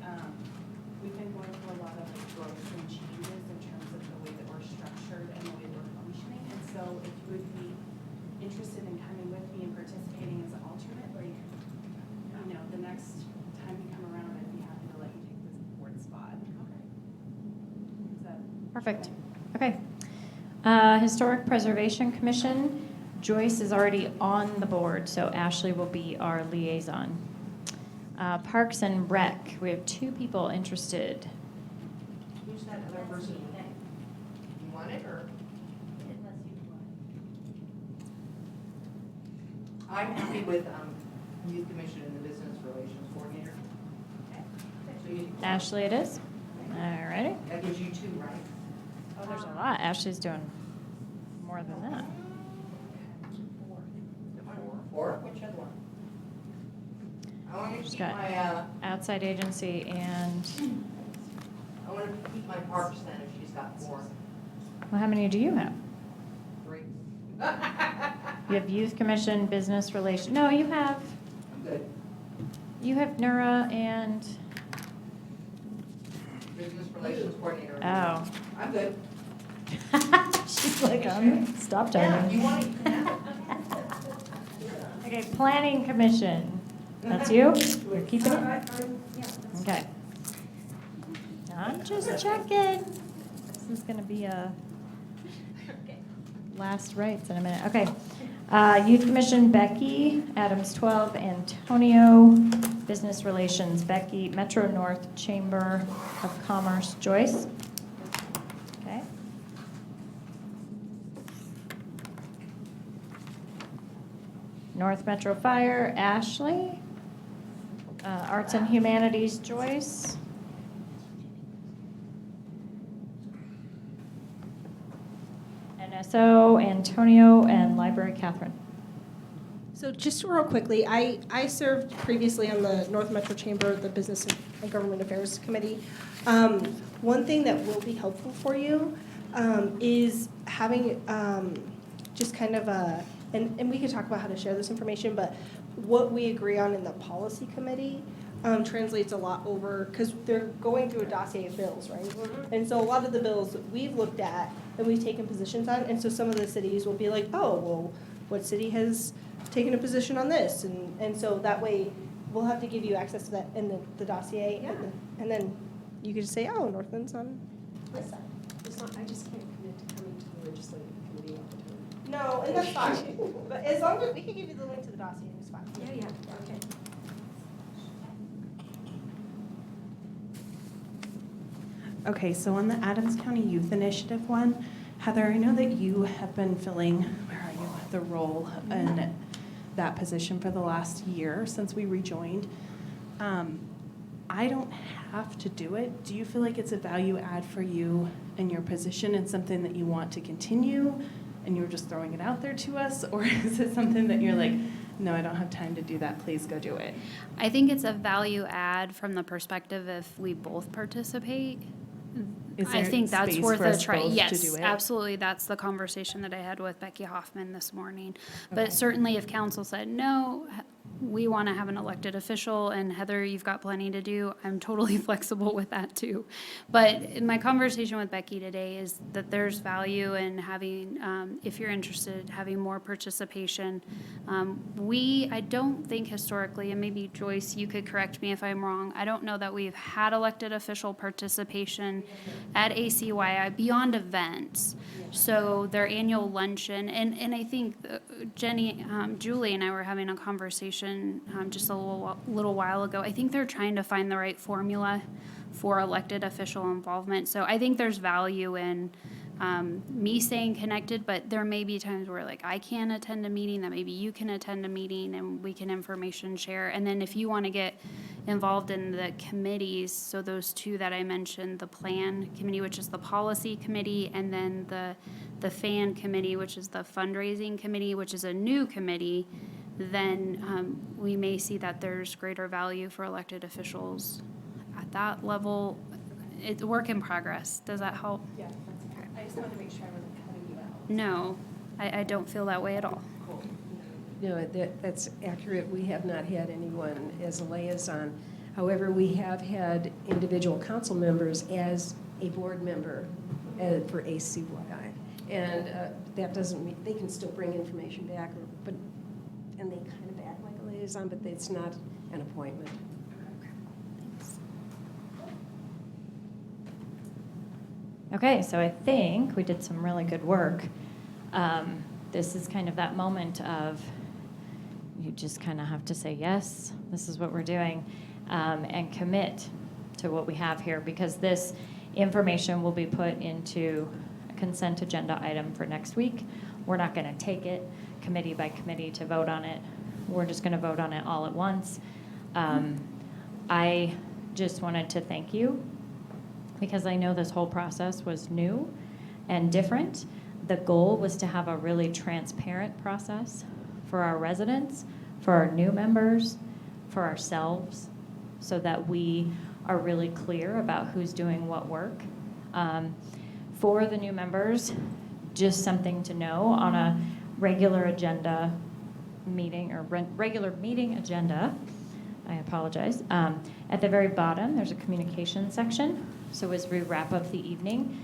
we've been going through a lot of growth and changes in terms of the way that we're structured and the way we're functioning. And so if you would be interested in coming with me and participating as an alternate, the next time you come around, I'd be happy to let you take this board spot. Perfect. Okay. Historic Preservation Commission, Joyce is already on the board, so Ashley will be our liaison. Parks and Rec, we have 2 people interested. Who's that other person? You want it, or? I'm happy with Youth Commission and the Business Relations Coordinator. So you- Ashley it is. All righty. That gives you 2, right? Oh, there's a lot. Ashley's doing more than that. 4? Which other one? I want to She's keep got my, outside agency and, I want to keep my parks then if she's got 4. well, how many do you have? 3. You have Youth Commission, Business Relations. No, you have, I'm good. you have NURA and, Business Relations Coordinator. oh. I'm good. She's like, stop Yeah, talking. you want it? Okay, Planning Commission. That's you? You're keeping it? Okay. I'm just checking. This is going to be a last rites in a minute. Okay. Youth Commission, Becky. Adams 12, Antonio. Business Relations, Becky. Metro North Chamber of Commerce, Joyce. Okay. North Metro Fire, Ashley. Arts and Humanities, Joyce. NSO, Antonio, and Library, Catherine. So just real quickly, I served previously on the North Metro Chamber, the Business and Government Affairs Committee. One thing that will be helpful for you is having just kind of a, and we could talk about how to share this information, but what we agree on in the policy committee translates a lot over, because they're going through a dossier of bills, right? And so a lot of the bills that we've looked at and we've taken positions on, and so some of the cities will be like, oh, well, what city has taken a position on this? And so that way, we'll have to give you access to that in the dossier, and then you could just say, oh, Northland's on this side. It's not, I just can't commit to coming to the legislative committee all the time. No, and that's fine. But as long as we can give you the link to the dossier, it's fine. Yeah, okay. Okay, so on the Adams County Youth Initiative one, Heather, I know that you have been filling, where are you, the role in that position for the last year since we rejoined. I don't have to do it. Do you feel like it's a value add for you in your position and something that you want to continue and you're just throwing it out there to us? Or is it something that you're like, no, I don't have time to do that, please go do it? I think it's a value add from the perspective if we both participate. Is I there think that's space worth for a us try. both to Yes, do it? absolutely. That's the conversation that I had with Becky Hoffman this morning. Okay. But certainly if council said, no, we want to have an elected official, and Heather, you've got plenty to do, I'm totally flexible with that too. But in my conversation with Becky today is that there's value in having, if you're interested, having more participation. I don't think historically, and maybe Joyce, you could correct me if I'm wrong, I don't know that we've had elected official participation at ACYI beyond events. So their annual luncheon, and I think Jenny, Julie and I were having a conversation just a little while ago. I think they're trying to find the right formula for elected official involvement. So I think there's value in me staying connected, but there may be times where like I can't attend a meeting, that maybe you can attend a meeting and we can information share. And then if you want to get involved in the committees, so those 2 that I mentioned, the plan committee, which is the policy committee, and then the FAN committee, which is the fundraising committee, which is a new committee, then we may see that there's greater value for elected officials at that level. It's a work in progress. Does that help? Yeah, that's okay. I just wanted to make sure I wasn't cutting you out. No, I don't feel that way at all. No, that's accurate. We have not had anyone as a liaison. However, we have had individual council members as a board member for ACYI. And that doesn't mean, they can still bring information back, and they kind of act like a liaison, but it's not an appointment. Okay, so I think we did some really good work. This is kind of that moment of you just kind of have to say, yes, this is what we're doing, and commit to what we have here, because this information will be put into a consent agenda item for next week. We're not going to take it committee by committee to vote on it. We're just going to vote on it all at once. I just wanted to thank you, because I know this whole process was new and different. The goal was to have a really transparent process for our residents, for our new members, for ourselves, so that we are really clear about who's doing what work. For the new members, just something to know on a regular agenda meeting or regular meeting agenda, I apologize. At the very bottom, there's a communication section. So as we wrap up the evening,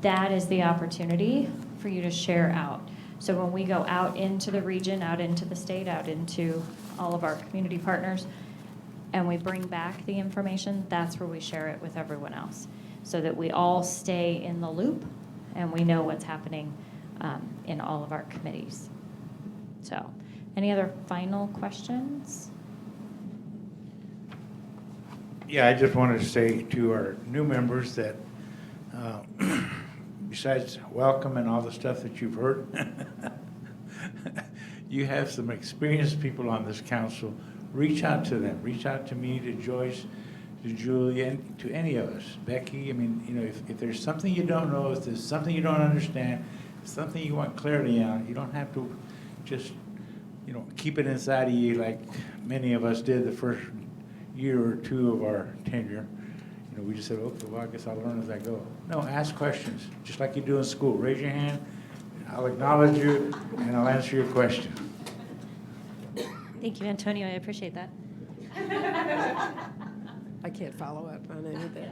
that is the opportunity for you to share out. So when we go out into the region, out into the state, out into all of our community partners, and we bring back the information, that's where we share it with everyone else, so that we all stay in the loop and we know what's happening in all of our committees. So, any other final questions? Yeah, I just wanted to say to our new members that besides welcome and all the stuff that you've heard, you have some experienced people on this council. Reach out to them. Reach out to me, to Joyce, to Julia, to any of us. Becky, I mean, you know, if there's something you don't know, if there's something you don't understand, something you want clarity on, you don't have to just, you know, keep it inside of you like many of us did the first year or two of our tenure. You know, we just said, okay, well, I guess I'll learn as I go. No, ask questions, just like you do in school. Raise your hand, I'll acknowledge you, and I'll answer your question. Thank you, Antonio. I appreciate that. I can't follow up on anything.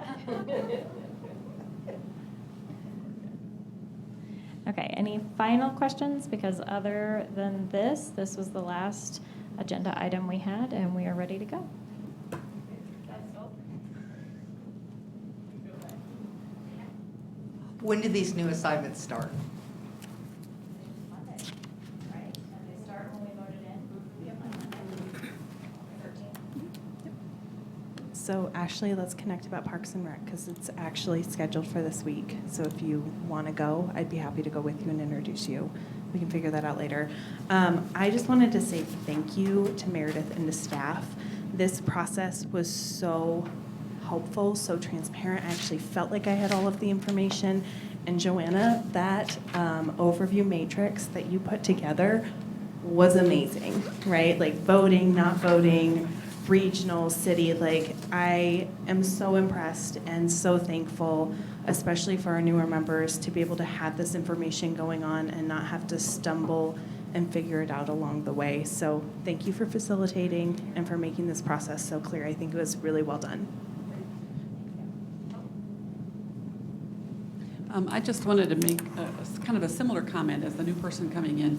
Okay, any final questions? Because other than this was the last agenda item we had, and we are ready to go. When do these new assignments start? Monday, right? And they start when we voted in. So Ashley, let's connect about Parks and Rec, because it's actually scheduled for this week. So if you want to go, I'd be happy to go with you and introduce you. We can figure that out later. I just wanted to say thank you to Meredith and to staff. This process was so helpful, so transparent. I actually felt like I had all of the information. And Joanna, that overview matrix that you put together was amazing, right? Like voting, not voting, regional, city. Like, I am so impressed and so thankful, especially for our newer members, to be able to have this information going on and not have to stumble and figure it out along the way. So thank you for facilitating and for making this process so clear. I think it was really well done. I just wanted to make kind of a similar comment as the new person coming in.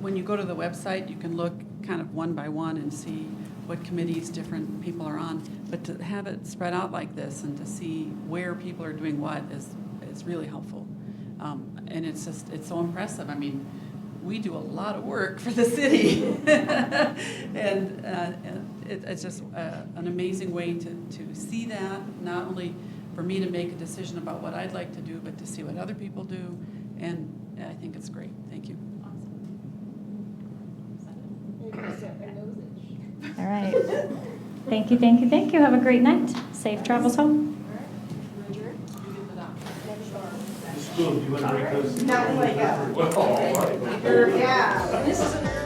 When you go to the website, you can look kind of one by one and see what committees different people are on. But to have it spread out like this and to see where people are doing what is really helpful. And it's so impressive. I mean, we do a lot of work for the city. and it's just an amazing way to see that, not only for me to make a decision about what I'd like to do, but to see what other people do. And I think it's great. Thank you. All right. Thank you, thank you, thank you. Have a great night. Safe travels home. School, do you want to break those? Not like Well, all right. Yeah. This is